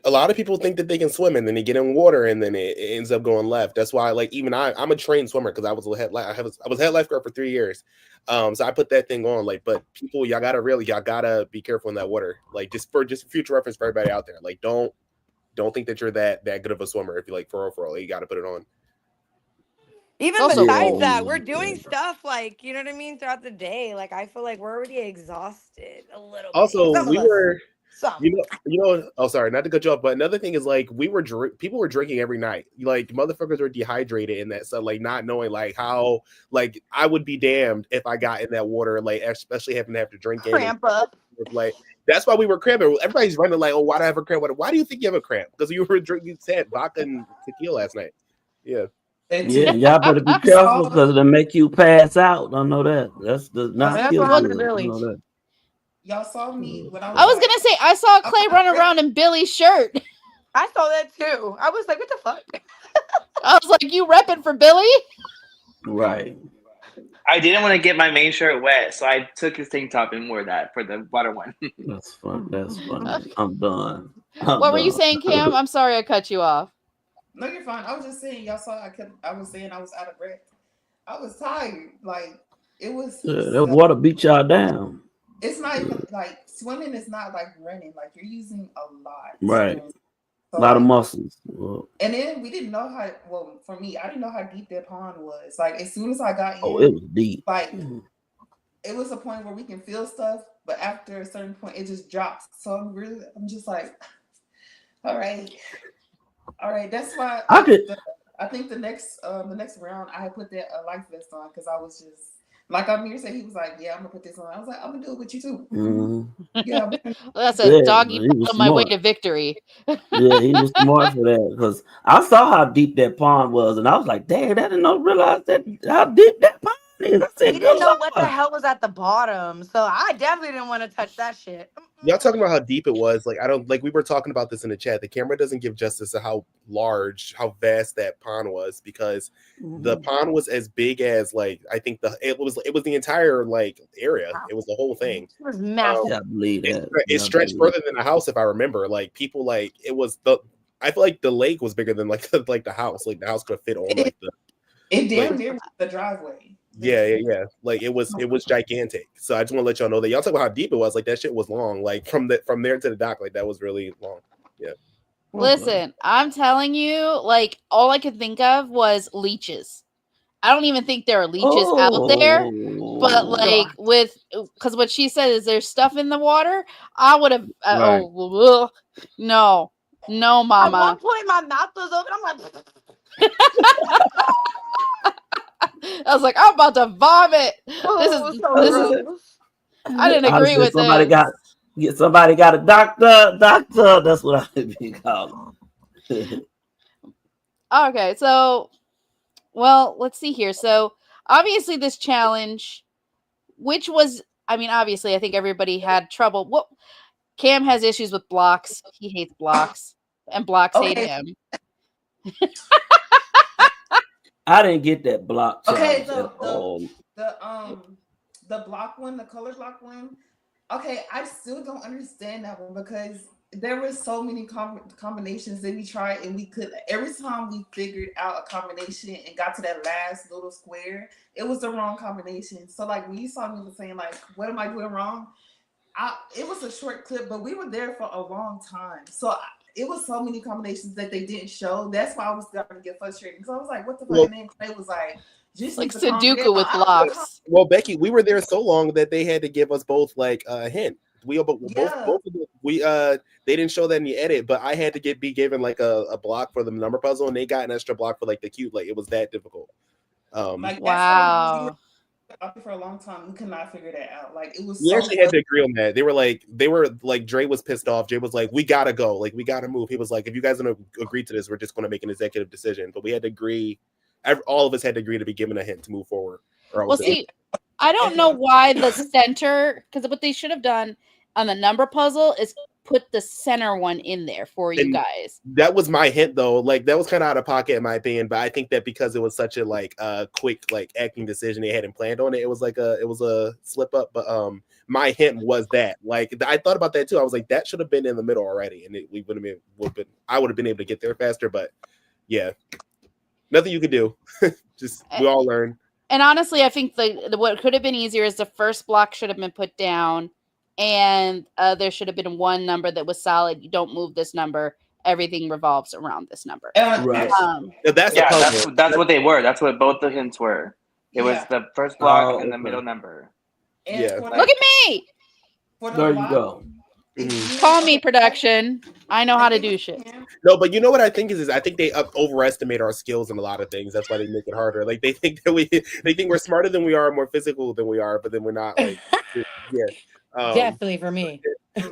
a lot of people think that they can swim and then they get in water and then it ends up going left. That's why, like, even I'm a trained swimmer because I was head lifeguard for 3 years. So I put that thing on. Like, but people, y'all gotta be careful in that water. Like, just future reference for everybody out there. Like, don't think that you're that good of a swimmer if you like for real. You got to put it on. It's Even also besides cold. that, we're doing stuff like, you know what I mean, throughout the day. Like I feel like we're already exhausted a little bit. Also, Some of us. So Oh, sorry, not to cut you off, but another thing is like people were drinking every night. Like motherfuckers were dehydrated in that stuff, like not knowing like how, like I would be damned if I got in that water, like especially having to have to drink in. cramp up. Like that's why we were cramping. Everybody's running like, oh, why do I have a cramp? Why do you think you have a cramp? Because you were drinking, you said vodka and tequila last night. Yeah. Yeah, y'all better be careful because it'll make you pass out. I know that. That's not That's kill a you. I possibility. know that. Y'all saw me when I was. I was gonna say I saw Clay run around in Billy's shirt. I saw that too. I was like, what the fuck? I was like, you repping for Billy? Right. I didn't want to get my main shirt wet, so I took his tank top and wore that for the water one. That's fun. That's funny. I'm done. What were you saying, Cam? I'm sorry I cut you off. No, you're fine. I was just saying, y'all saw. I was saying I was out of breath. I was tired. Like it was. That water beat y'all down. It's not even like swimming is not like running. Like you're using a lot. Right. So, A lot of muscles. Well, and then we didn't know how. Well, for me, I didn't know how deep that pond was. Like as soon as I got in, it was deep. Like it was a point where we can feel stuff, but after a certain point, it just drops. So I'm just like, all right. That's why I think the next round I put that life vest on because I was just like Amir said. He was like, "Yeah, I'm gonna put this on." I was like, "I'm gonna do it with you too." Mm-hmm. Yeah, that's a doggy on my way to victory. Yeah, he was smart for that because I saw how deep that pond was, and I was like, "Dang, I didn't realize that how deep that pond is." I said, We didn't know what the hell was at the bottom, so I definitely didn't want to touch that shit. Y'all talking about how deep it was. Like, I don't like we were talking about this in the chat. The camera doesn't give justice to how vast that pond was because the pond was as big as like I think it was the entire like area. It was the whole thing. It was massive. I believe that. It stretched further than the house, if I remember. Like people like it was I feel like the lake was bigger than like the house. Like the house could fit on like the. It damn near the driveway. Yeah. Like it was gigantic. So I just want to let y'all know that y'all talk about how deep it was. Like that shit was long. Like from there to the dock, like that was really long. Yeah. Listen, I'm telling you, like all I could think of was leeches. I don't even think there are leeches out there. But like because what she said is there's stuff in the water. I would have. No, mama. At one point, my mouth was open. I'm like. I was like, I'm about to vomit. This is. I didn't agree with somebody this. Somebody got a doctor. That's what I would be called. Okay, so, well, let's see here. So, obviously, this challenge, which was, I mean, obviously, I think everybody had trouble. Cam has issues with blocks. He hates blocks, and blocks hate him. I didn't get that block. Okay, the block one, the color block one. Okay, I still don't understand that one because there were so many combinations that we tried and we could. Every time we figured out a combination and got to that last little square, it was the wrong combination. So like when you saw me saying like, "What am I doing wrong?" It was a short clip, but we were there for a long time. So it was so many combinations that they didn't show. That's why I was starting to get frustrated. Because I was like, what the fuck? And then Clay was like, just like Sudoku with blocks. Well, Becky, we were there so long that they had to give us both like a hint. Both of them, they didn't show that in the edit, but I had to be given like a block for the number puzzle, and they got an extra block for like the cube. Like it was that difficult. Wow. For a long time, we could not figure that out. Like it was. We actually had to agree on that. They were like, Dre was pissed off. Dre was like, "We gotta go. Like we gotta move." He was like, "If you guys don't agree to this, we're just going to make an executive decision." But we had to agree. All of us had to agree to be given a hint to move forward. Well, see, I don't know why the center, because what they should have done on the number puzzle is put the center one in there for you guys. That was my hint though. Like that was kind of out of pocket in my opinion, but I think that because it was such a like quick like acting decision they hadn't planned on it, it was a slip up. But my hint was that like I thought about that too. I was like that should have been in the middle already, and I would have been able to get there faster. But yeah, nothing you could do. Just we all learn. And honestly, I think what could have been easier is the first block should have been put down. And there should have been one number that was solid. You don't move this number. Everything revolves around this number. Right. That's what they were. That's what both the hints were. It was the first block and the middle number. And look at me. There you go. Mhm. Call me Okay. production. I know I how to think do with shit. Cam, No, but you know what I think is I think they overestimate our skills in a lot of things. That's why they make it harder. Like they think that they think we're smarter than we are, more physical than we are, but then we're not. Like, yeah. Um, Definitely for me.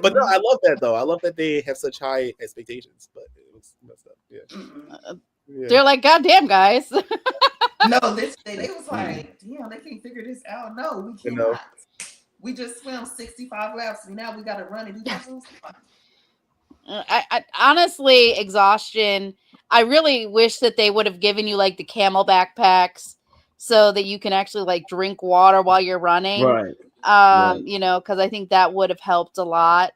but no, mhm, I love that though. I love that they have such high expectations. But it was messed up. Yeah, mm-mm. Uh, yeah. They're like, God damn, guys. No, literally, they was like, damn, they can't figure this out. No, we You know. cannot. We just swam 65 laps and now we got to run and do puzzles. I honestly, exhaustion. I really wish that they would have given you like the camel backpacks so that you can actually like drink water while you're running. Right. Right. Because I think that would have helped a lot.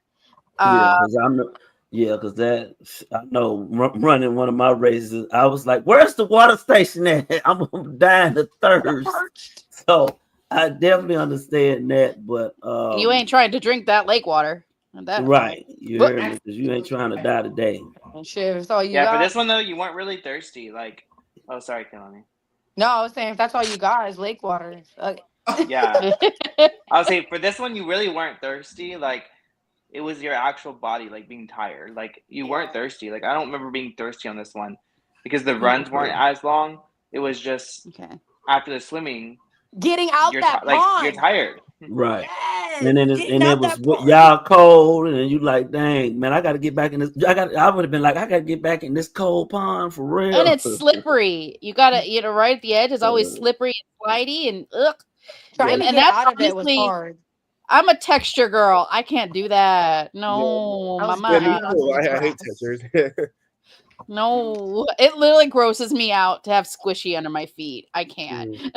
Yeah, Uh, because I know. Yeah, because that I know running one of my races, I was like, "Where's the water station at?" I'm dying of thirst. So I definitely understand that, but and you ain't trying to drink that lake water. That right, you Whoop. hear me? Because you ain't trying to die today. Shit, if that's all you Yeah, for got. this one though, you weren't really thirsty. Like, oh, sorry, Kelani. No, I was saying if that's all you got is lake water. Yeah, I would say for this one, you really weren't thirsty. Like, it was your actual body like being tired. Like, you weren't thirsty. Like, I don't remember being thirsty on this one because the runs weren't Okay. as long. It was just Okay. after the swimming, Getting out that you're pond. tired. Right. Yes, And then getting it out was that pond. y'all cold, and then you like, dang man, I got to get back in this. I would have been like, I got to get back in this cold pond for And real. it's slippery. You gotta, right at the edge is always Uh, slippery and slidey and ugh. Trying yeah. to And get that's out of it was honestly, hard. I'm a texture girl. I can't do that. Yeah. No, I was Yeah, me mama. digging onto too. the I hate grass. textures. No, it literally grosses me out to have squishy under my feet. I can't. Mm,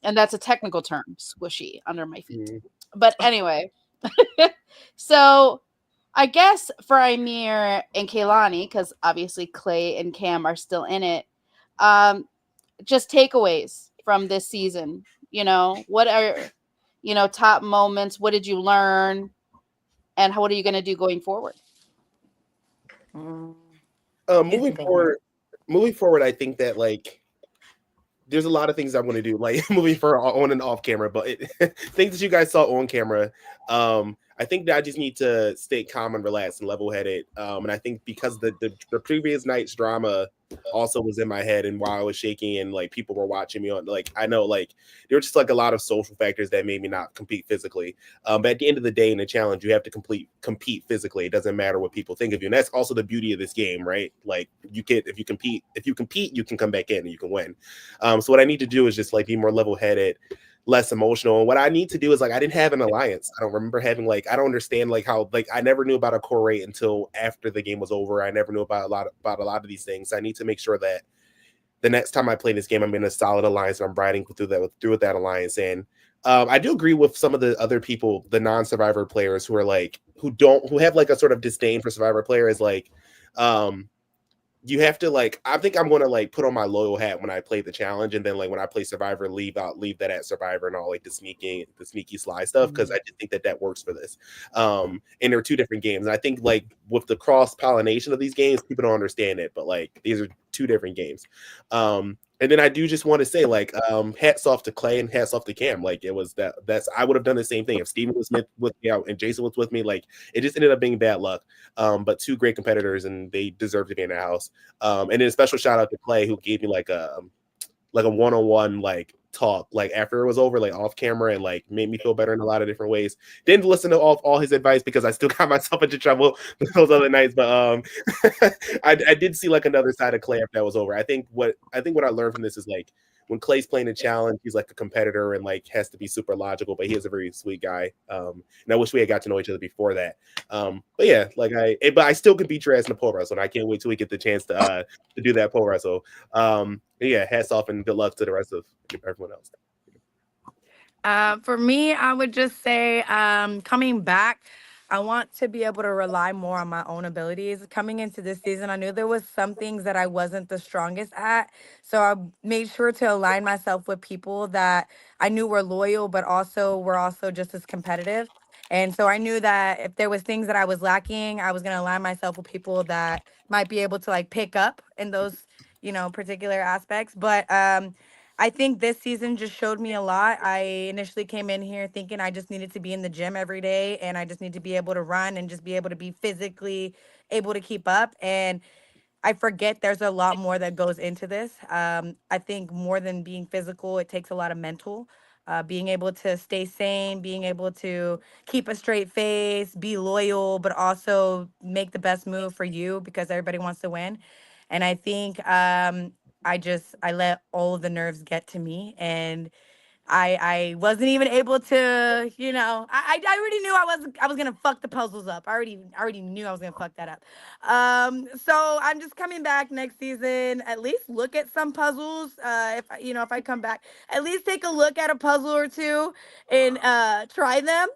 And that's a technical term, squishy under my feet. mm. But anyway, so I guess for Amir and Kaylani, because obviously Clay and Cam are still in it, um, just takeaways from this season. What are top moments? What did you learn, and what are you going to do going forward? Mm, he's Moving thinking. forward, I think that like there's a lot of things I'm going to do, like moving for on and off camera, but things that you guys saw on camera. I think that I just need to stay calm and relaxed and level headed. And I think because the previous night's drama also was in my head, and while I was shaking and like people were watching me on, like I know like there were just like a lot of social factors that made me not compete physically. But at the end of the day, in a challenge, you have to compete physically. It doesn't matter what people think of you, and that's also the beauty of this game, right? Like you can if you compete, you can come back in and you can win. So what I need to do is just like be more level headed, less emotional. And what I need to do is like I didn't have an alliance. I don't remember having like I don't understand like how like I never knew about a core rate until after the game was over. I never knew about a lot of these things. I need to make sure that the next time I play this game, I'm in a solid alliance. I'm riding through with that alliance. And I do agree with some of the other people, the non-survivor players who are like who have like a sort of disdain for survivor players, like um you have to like I think I'm gonna like put on my loyal hat when I play the challenge, and then like when I play Survivor, leave that at Survivor and all like the sneaky sly stuff, because I just think that works for this. And they're two different games, and I think like with the cross pollination of these games, people don't understand it, but like these are two different games. And then I do just want to say, like, hats off to Clay and hats off to Cam. Like, it was that's I would have done the same thing if Steven was with me out and Jason was with me. Like, it just ended up being bad luck. But two great competitors, and they deserve to be in the house. And then a special shout out to Clay, who gave me like a one-on-one like talk like after it was over, like off camera, and like made me feel better in a lot of different ways. Didn't listen to all his advice because I still got myself into trouble those other nights, but I did see like another side of Clay after that was over. I think what I learned from this is like when Clay's playing a challenge, he's like a competitor and like has to be super logical, but he is a very sweet guy. And I wish we had got to know each other before that. But yeah, like but I still can beat your ass in a pole wrestle, and I can't wait till we get the chance to do that pole wrestle. Yeah, hats off and good luck to the rest of everyone else. For me, I would just say coming back, I want to be able to rely more on my own abilities. Coming into this season, I knew there was some things that I wasn't the strongest at. So I made sure to align myself with people that I knew were loyal, but also were also just as competitive. And so I knew that if there was things that I was lacking, I was going to align myself with people that might be able to like pick up in those, particular aspects. But I think this season just showed me a lot. I initially came in here thinking I just needed to be in the gym every day and I just need to be able to run and just be able to be physically able to keep up. And I forget there's a lot more that goes into this. I think more than being physical, it takes a lot of mental. Being able to stay sane, being able to keep a straight face, be loyal, but also make the best move for you because everybody wants to win. And I think I let all of the nerves get to me, and I wasn't even able to, I already knew I was gonna fuck the puzzles up. I already knew I was gonna fuck that up. So I'm just coming back next season. At least look at some puzzles. If I come back, at least take a look at a puzzle or two and try them.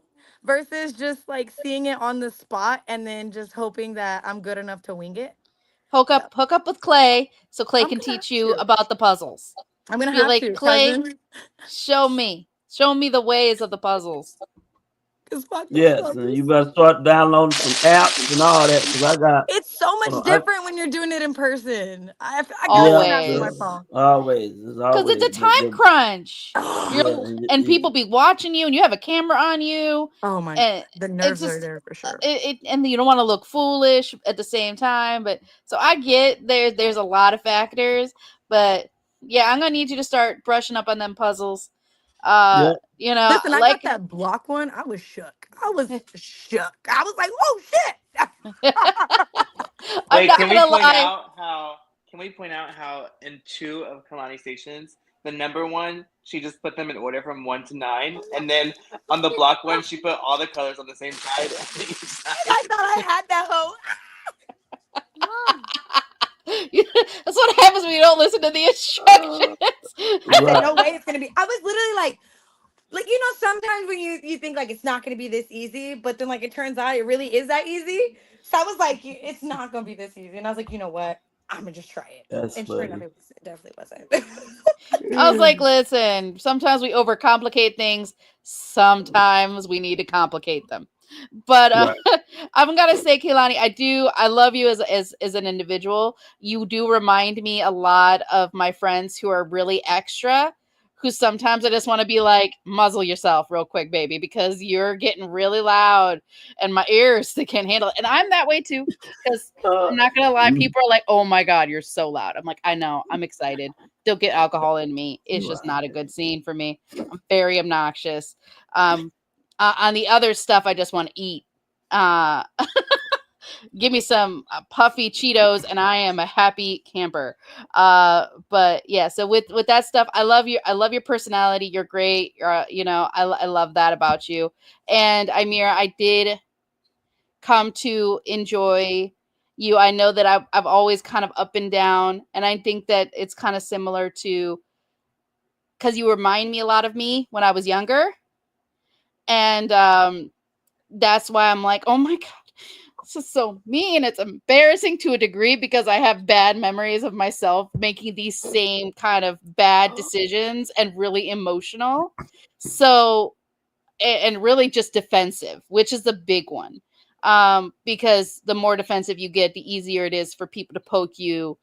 Versus just like seeing it on the spot and then just hoping that I'm good enough to wing it. So Hook up with Clay so Clay I'm can gonna teach have you to. about the puzzles. I'm gonna Be have like, to, Clay, cousin. show me the ways of the puzzles. Cause fuck them Yes, and you puzzles. better start downloading some apps and all that because I got, It's so much I different when you're doing it in person. I got yeah, snaps on yeah, my Always. phone. always, it's Because it's always, a time crunch. You're yeah, and and people be watching you, and you have a camera on you, Oh my god, and the it's nerves are just there for sure. and you don't want to look foolish at the same time. But so I get there's a lot of factors, but yeah, I'm gonna need you to start brushing up on them puzzles. yeah, Listen, I got Like that block one. I was shook. I was shook. I was like, oh shit. I'm Wait, not gonna lie. can we point out how in two of Kalani stations, the number one, she just put them in order from 1 to 9, and then on the block one, she put all the colors on the same side on each I side. thought I had that hoe. That's what happens when you don't listen to the instructions. I said, right. no way it's gonna be. I was literally like sometimes when you think like it's not gonna be this easy, but then like it turns out it really is that easy. So I was like, it's not gonna be this easy, and I was like, you know what? I'm gonna just try it. That's And sure enough, funny. it definitely wasn't. I was like, listen, sometimes we overcomplicate things. Sometimes we need to complicate them. But Right. I'm gonna say, Kehlani, I love you as an individual. You do remind me a lot of my friends who are really extra, who sometimes I just want to be like, muzzle yourself real quick, baby, because you're getting really loud and my ears they can't handle it. And I'm that way too. Because I'm not gonna lie, You people are like, oh my god, you're so loud. I'm like, I know, I'm excited. Don't get alcohol in me. It's just right. not a good scene for me. I'm very obnoxious. Um, on the other stuff, I just want to eat. Uh, give me some puffy Cheetos, and I am a happy camper. But yeah, so with that stuff, I love you. I love your personality. You're great. I love that about you. And Amira, I did come to enjoy you. I know that I've always kind of up and down, and I think that it's kind of similar to because you remind me a lot of me when I was younger, and that's why I'm like, oh my god, this is so mean. It's embarrassing to a degree because I have bad memories of myself making these same kind of bad decisions and really emotional. So and really just defensive, which is the big one. Because the more defensive you get, the easier it is for people to poke you,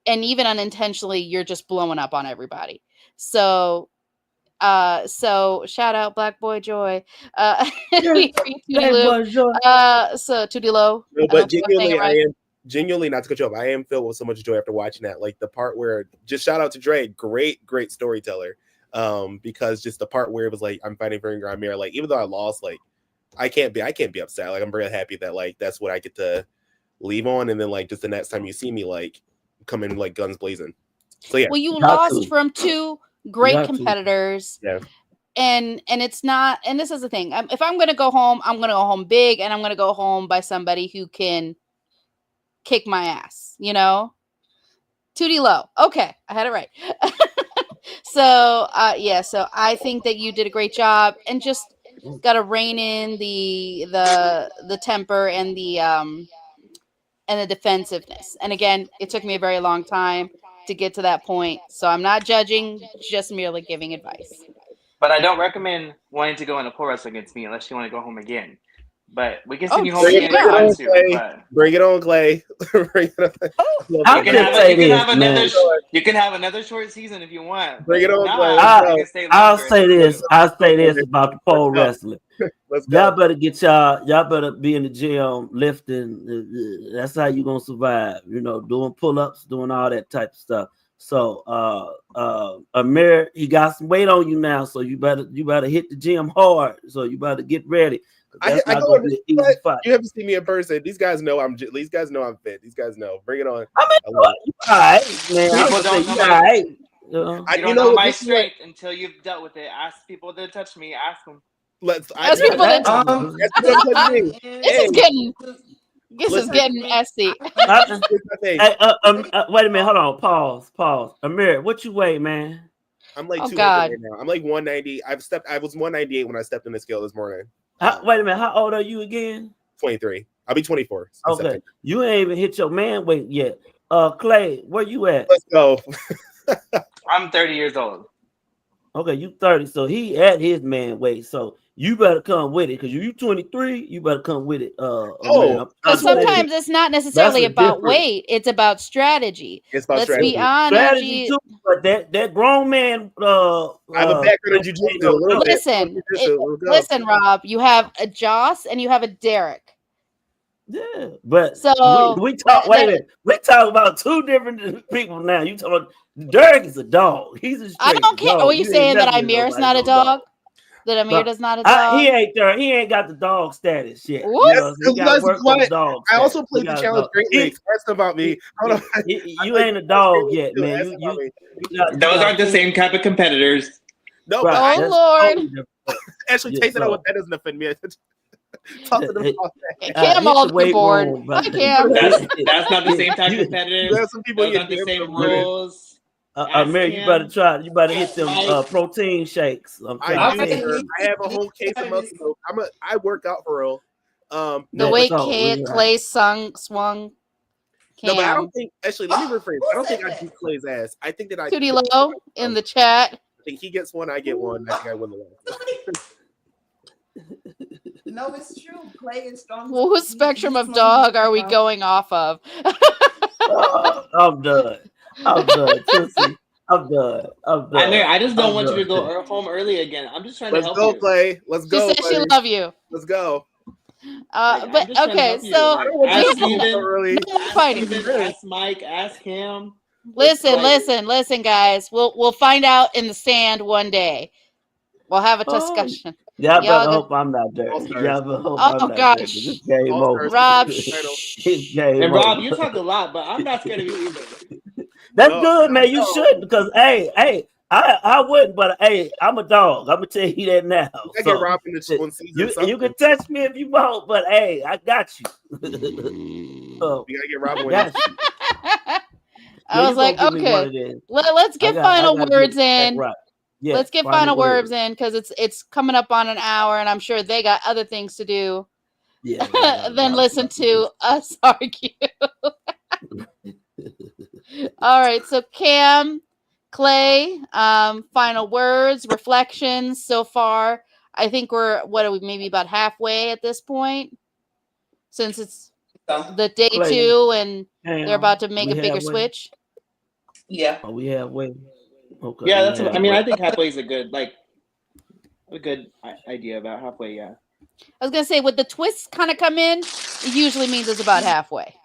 and even unintentionally, you're just blowing up on everybody. So so shout out Black Boy Joy. Yeah. Tootie Hey, Lou. boy, sure. So Tootie Low. No, I but hope I'm saying it genuinely, right. genuinely not to cut you off. I am filled with so much joy after watching that. Like the part where, just shout out to Dre, great storyteller. Because just the part where it was like I'm fighting for Ingrid, like even though I lost, like I can't be upset. Like I'm very happy that like that's what I get to leave on, and then like just the next time you see me, like come in like guns blazing. So yeah, Well, you Got lost to. from two You great got to. competitors, yeah. and it's not. And this is the thing. If I'm going to go home, I'm going to go home big, and I'm going to go home by somebody who can kick my ass. Tootie Low. Okay, I had it right. So yeah, so I think that you did a great job, and just got to rein in the temper and the defensiveness. And again, it took me a very long time to get to that point. So I'm not judging, just merely giving advice. But I don't recommend wanting to go in a pole wrestle against me unless you want to go home again. But we can send you home Bring again it if you on, want to. Clay. But Bring it on, Clay. Bring it on. I'll you can just have say you can this, have another man. you can have another short season if you want. Bring it But if on, Clay. not, Let's I, you go. can stay I'll longer. say this. I'll say this about the pole go. wrestling. Let's Y'all go. better get y'all better be in the gym lifting. That's how you gonna survive. You know, doing pull-ups, doing all that type of stuff. So Amir, he got some weight on you now, so you better hit the gym hard. So you better get ready. That's I not go gonna be an easy fight. You haven't seen me in person. These guys know I'm fit. These guys know. Bring it on. I mean, I love it. you all right, man. I People was gonna don't say know you my all right. You know? you don't You know know what, my this is what- strength until you've dealt with it. Ask people that touch me. Ask them. As people that That's what I'm telling you. this is getting messy. Hey, wait a minute. Hold on. Pause. Amir, what you weigh, man? I'm like Oh, 200 God. right now. I'm like 190. I was 198 when I stepped in the scale this morning. Wait a minute. How old are you again? 23. I'll be 24. in Okay. September. You ain't even hit your man weight yet. Clay, where you at? Let's go. I'm 30 years old. Okay, you 30. So he at his man weight. So you better come with it. Because you 23, you better come with it. Amir. Because sometimes it's not necessarily That's about different. weight; it's about strategy. It's about Let's strategy. be honest. Strategy too, but that grown man. I have a background in jiu-jitsu a little bit. Listen, Rob. You have a Joss and you have a Derek. Yeah, but So we talk. Wait a minute. We talk about two different people now. You talk about Derek is a dog. He's a straight I don't care. dog. Are you saying that Amir's not a dog? That Amir does not a dog? He ain't there. He ain't got the dog status yet. What? You know, so he got to work on the dog. I also status. played the challenge Great Lakes. Ask about me. Hold on. You ain't a dog yet, man. Those aren't the same type of competitors. No, right. but Oh Lord. Actually, take that out. That doesn't offend me. Talk to them about that. Cam off the board. Hi, Cam. That's not the same type of competitors. There are some people Those aren't the same rules. Amir, you better try. You better hit them protein shakes. I have a whole case of muscle milk. I work out for real. The way Clay swung. Cam. No, but I don't think. Actually, let me rephrase. I don't think I beat Clay's ass. I think that I. Tootie Low in the chat. I think he gets one. I get one. I think I win the one. No, it's true. Clay is strong. Whose spectrum of dog are we going off of? I'm done. I'm done. I just don't want you to go home early again. I'm just trying to help you. Let's go, Clay. Let's go. She said she love you. Let's go. But okay, so ask Steven, fighting. ask Mike, ask him. Listen, guys. We'll find out in the stand one day. We'll have a discussion. Y'all better hope I'm not there. Y'all better hope I'm not there. It's game over. Rob, it's game and Rob, over. you talk a lot, but I'm not scared of you either. That's good, man. You should, because I wouldn't, but hey, I'm a dog. I'm gonna tell you that now. I get Rob in the one season. You can touch me if you want, but hey, I got you. You gotta get Rob one. I was like, okay, let's get final words in. Right. Yeah, let's get final words in because it's coming up on an hour, and I'm sure they got other things to do. Yeah. Than listen to us argue. All right, so Cam, Clay, final words, reflections so far. I think we're maybe about halfway at this point, since it's the day Clay, 2 and they're about to make a bigger switch. Yeah. Oh, we halfway. Okay. Yeah, that's. I mean, I think halfway is a good idea about halfway. Yeah. I was gonna say, with the twists kind of come in, it usually means it's about halfway.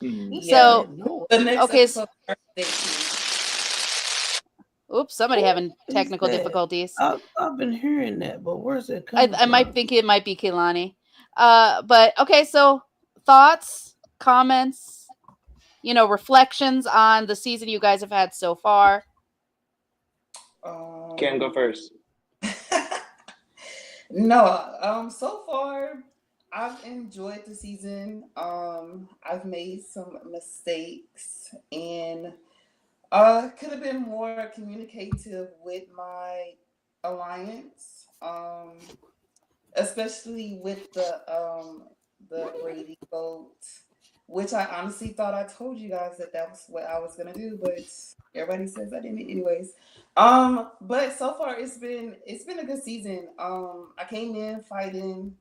Mm-hmm. So, okay. Oops, somebody what having technical difficulties. I've been hearing that, but where's it coming I might think it might be Kehlani. But okay, so thoughts, comments, reflections on the season you guys have had so far. Cam, go first. No, so far I've enjoyed the season. I've made some mistakes and could have been more communicative with my alliance, especially with the Brady vote, which I honestly thought I told you guys that was what I was gonna do, but everybody says I didn't anyways. But so far it's been a good season. I came in fighting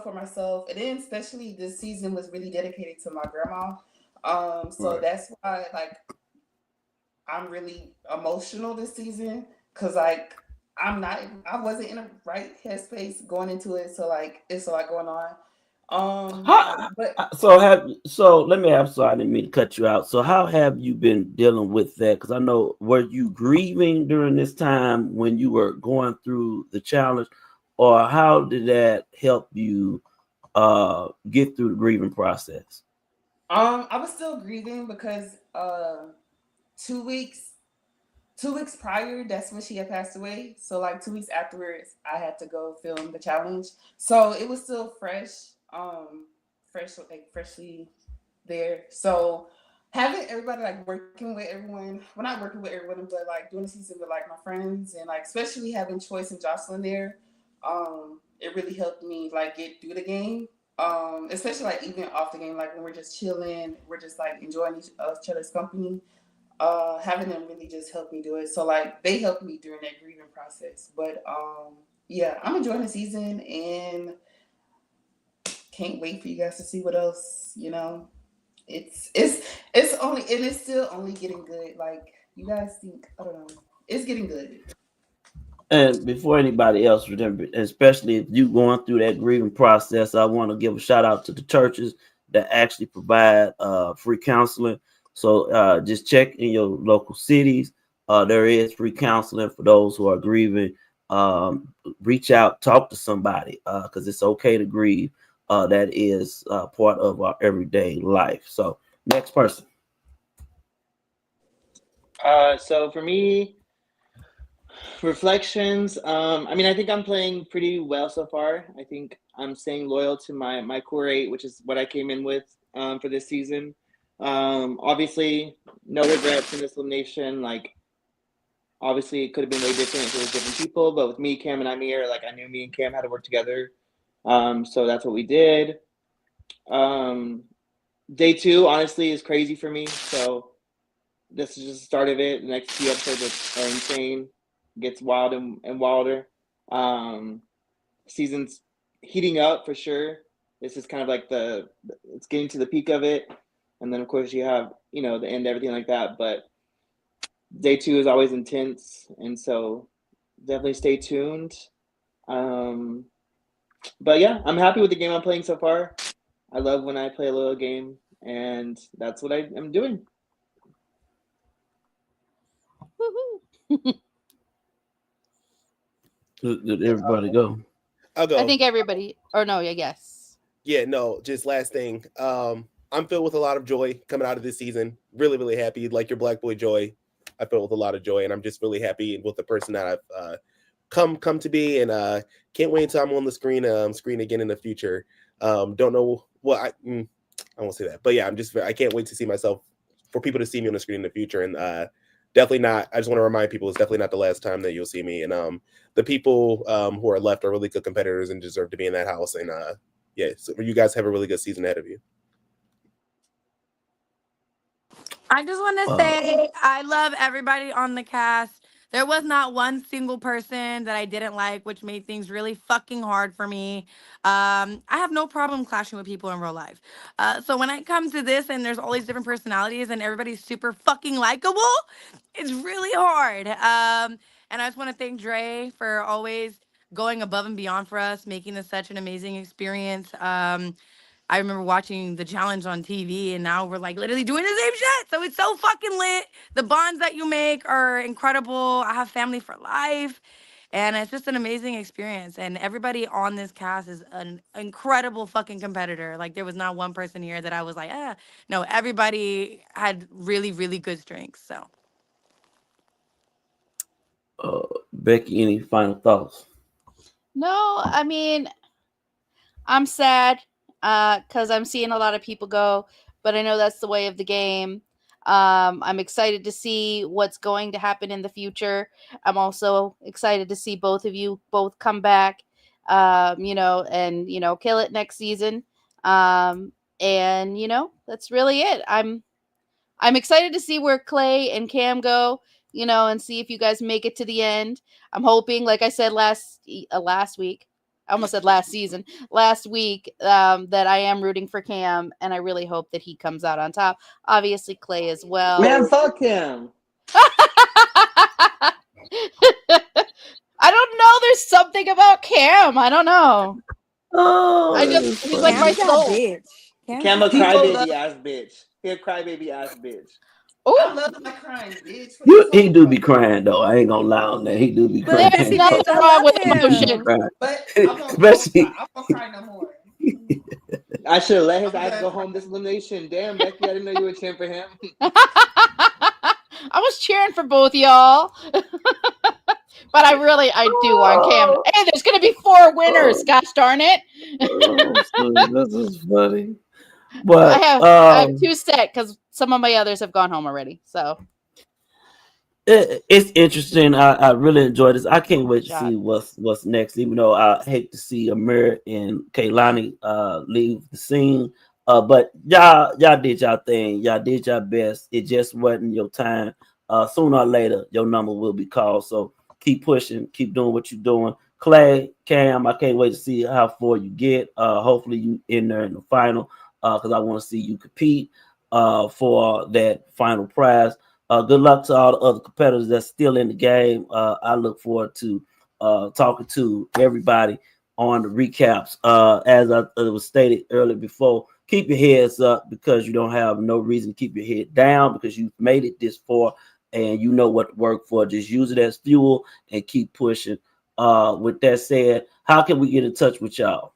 for myself. And then especially this season was really dedicated to my grandma. So Right. that's why like I'm really emotional this season because like I wasn't in a right headspace going into it. So like it's a lot going on. How, But so let me ask. So I didn't mean to cut you out. So how have you been dealing with that? Because I know, were you grieving during this time when you were going through the challenge, or how did that help you get through the grieving process? I was still grieving because 2 weeks 2 weeks prior, that's when she had passed away. So like 2 weeks afterwards, I had to go film the challenge. So it was still fresh, freshly there. So having everybody like working with everyone, well not working with everyone, but like doing the season with like my friends and like especially having Choice and Jocelyn there, it really helped me like get through the game. Especially like even off the game, like when we're just chilling, we're just like enjoying each other's company. Having them really just helped me do it. So like they helped me during that grieving process. But yeah, I'm enjoying the season and can't wait for you guys to see what else, it's only and it's still only getting good. Like you guys think I don't know. It's getting good. And before anybody else, remember, especially if you going through that grieving process, I want to give a shout out to the churches that actually provide free counseling. So just check in your local cities. There is free counseling for those who are grieving. Reach out, talk to somebody because it's okay to grieve. That is part of our everyday life. So next person. So for me, reflections. I mean, I think I'm playing pretty well so far. I think I'm staying loyal to my core eight, which is what I came in with for this season. Obviously, no regrets in this elimination. Like, obviously, it could have been way different if it was different people. But with me, Cam, and Amir, like I knew me and Cam had to work together. So that's what we did. Um, Day two, honestly, is crazy for me. So this is just the start of it. The next few episodes are insane. It gets wild and wilder. Um, Season's heating up for sure. This is kind of like it's getting to the peak of it, and then of course you have the end, everything like that. But day two is always intense, and so definitely stay tuned. Um, but yeah, I'm happy with the game I'm playing so far. I love when I play a little game, and that's what I am doing. Woohoo. Did everybody go? I'll I go. think everybody, or no, yeah, yes. Yeah, no, just last thing. I'm filled with a lot of joy coming out of this season. Really, really happy. Like your Black Boy Joy, I feel with a lot of joy, and I'm just really happy with the person that I've come to be, and can't wait until I'm on the screen again in the future. Don't know what I won't say that, but yeah, I can't wait to see myself, for people to see me on the screen in the future, and definitely not. I just want to remind people it's definitely not the last time that you'll see me, and the people who are left are really good competitors and deserve to be in that house, and yeah, so you guys have a really good season ahead of you. I just want to Uh, say I love everybody on the cast. There was not one single person that I didn't like, which made things really fucking hard for me. I have no problem clashing with people in real life. So when I come to this and there's all these different personalities and everybody's super fucking likable, it's really hard. And I just want to thank Dre for always going above and beyond for us, making this such an amazing experience. I remember watching the challenge on TV, and now we're like literally doing the same shit. So it's so fucking lit. The bonds that you make are incredible. I have family for life, and it's just an amazing experience. And everybody on this cast is an incredible fucking competitor. Like there was not one person here that I was like, ah. No, everybody had really, really good strengths. So Becky, any final thoughts? No, I mean, I'm sad because I'm seeing a lot of people go, but I know that's the way of the game. I'm excited to see what's going to happen in the future. I'm also excited to see both of you both come back, and kill it next season. And that's really it. I'm excited to see where Clay and Cam go, and see if you guys make it to the end. I'm hoping, like I said last week, I almost said last season, last week, that I am rooting for Cam, and I really hope that he comes out on top. Obviously, Clay as well. Man, fuck him. I don't know. There's something about Cam. I don't know. Oh, He's like my Cam's that soul. bitch. Cam a People crybaby love- ass bitch. He a crybaby ass bitch. I Oh, love my crying bitch. What you he talking do be about? crying though. I ain't gonna lie on that. He do be But crying. there's see, nothing babes, I wrong love with him. emotion. Crying. But I Especially won't cry no more. I should have let his I'm ass good. go home this elimination. Damn, Becky, I didn't know you were cheering for him. I was cheering for both y'all. But I do want Cam. Hey, there's going to be 4 winners. Gosh darn it. this is funny. But I have 2 set because some of my others have gone home already. So it's interesting. I really enjoy this. I can't wait to see what's next. Even though I hate to see Amir and Kaylani leave the scene. But y'all did y'all thing. Y'all did your best. It just wasn't your time. Sooner or later, your number will be called. So keep pushing. Keep doing what you're doing. Clay, Cam, I can't wait to see how far you get. Hopefully you in there in the final. Because I want to see you compete for that final prize. Good luck to all the other competitors that's still in the game. I look forward to talking to everybody on the recaps. As it was stated earlier before, keep your heads up because you don't have no reason to keep your head down because you've made it this far and you know what to work for. Just use it as fuel and keep pushing. With that said, how can we get in touch with y'all?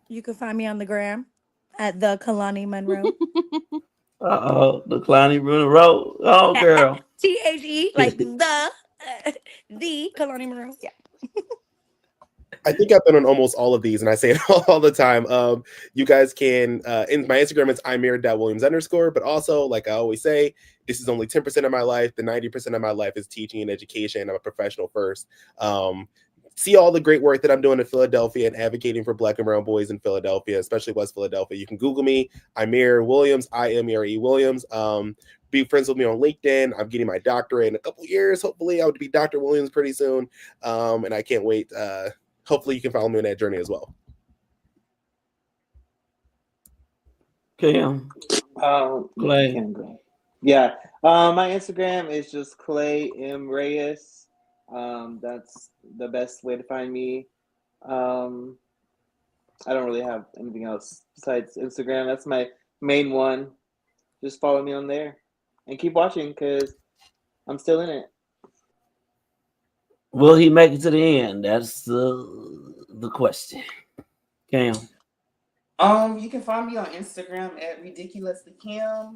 You can find me on the gram at the Kalani Monroe. The Clowny Monroe. Oh, girl. THE, like the Kalani Monroe. Yeah. I think I've been on almost all of these, and I say it all the time. You guys can, in my Instagram, it's imir.williams_, but also, like I always say, this is only 10% of my life. The 90% of my life is teaching and education. I'm a professional first. See all the great work that I'm doing in Philadelphia and advocating for Black and brown boys in Philadelphia, especially West Philadelphia. You can Google me, Imir Williams, IMIRE Williams. Be friends with me on LinkedIn. I'm getting my doctorate in a couple years. Hopefully, I would be Dr. Williams pretty soon. And I can't wait. Hopefully, you can follow me on that journey as well. Cam. Clay. Yeah. My Instagram is just Clay M. Reyes. That's the best way to find me. I don't really have anything else besides Instagram. That's my main one. Just follow me on there and keep watching because I'm still in it. Will he make it to the end? That's the question. Cam. You can find me on Instagram at ridiculouslycam.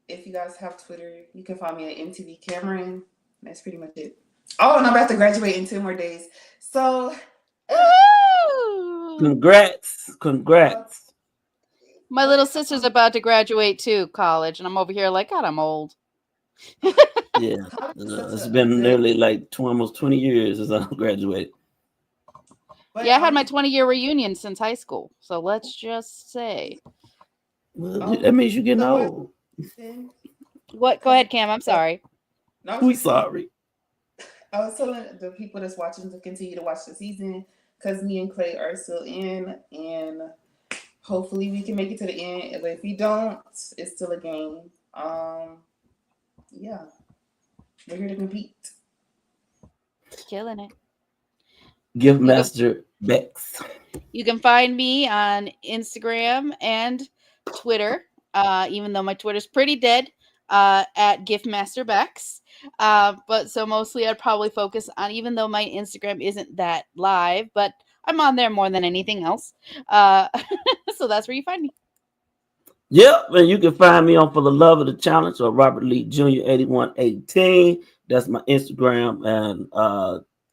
If you guys have Twitter, you can find me at MTV Cameron. That's pretty much it. Oh, and I'm about to graduate in 2 more days. So Congrats. my little sister's about to graduate too, college, and I'm over here like, God, I'm old. Yeah. It's been nearly like almost 20 years since I graduated. But, yeah, I had my 20-year reunion since high school. So let's just say. Well, that means you're getting old. What? Go ahead, Cam. I'm sorry. No, We sorry. I was telling the people that's watching to continue to watch the season because me and Clay are still in, and hopefully we can make it to the end. But if we don't, it's still a game. Yeah, we're here to compete. Killing it. Gift Master Bex. You can find me on Instagram and Twitter, even though my Twitter's pretty dead, at GiftMasterBex. But so mostly I'd probably focus on, even though my Instagram isn't that live, but I'm on there more than anything else. So that's where you find me. Yep, and you can find me on For the Love of the Challenge or Robert Lee Jr. 8118. That's my Instagram, and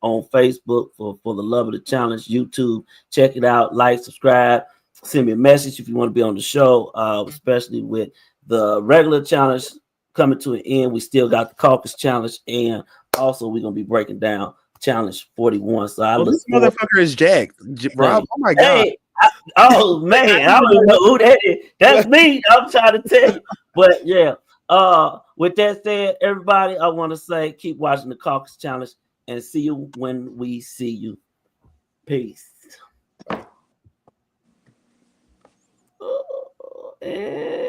on Facebook for the Love of the Challenge, YouTube. Check it out, like, subscribe, send me a message if you want to be on the show, especially with the regular challenge coming to an end. We still got the caucus challenge, and also we're gonna be breaking down challenge 41. So I look this motherfucker is jacked. Rob, oh my god. Hey, oh man, I don't even know who that is. That's me. I'm trying to tell you. But yeah, with that said, everybody, I want to say keep watching the caucus challenge. and see you when we see you. Peace. And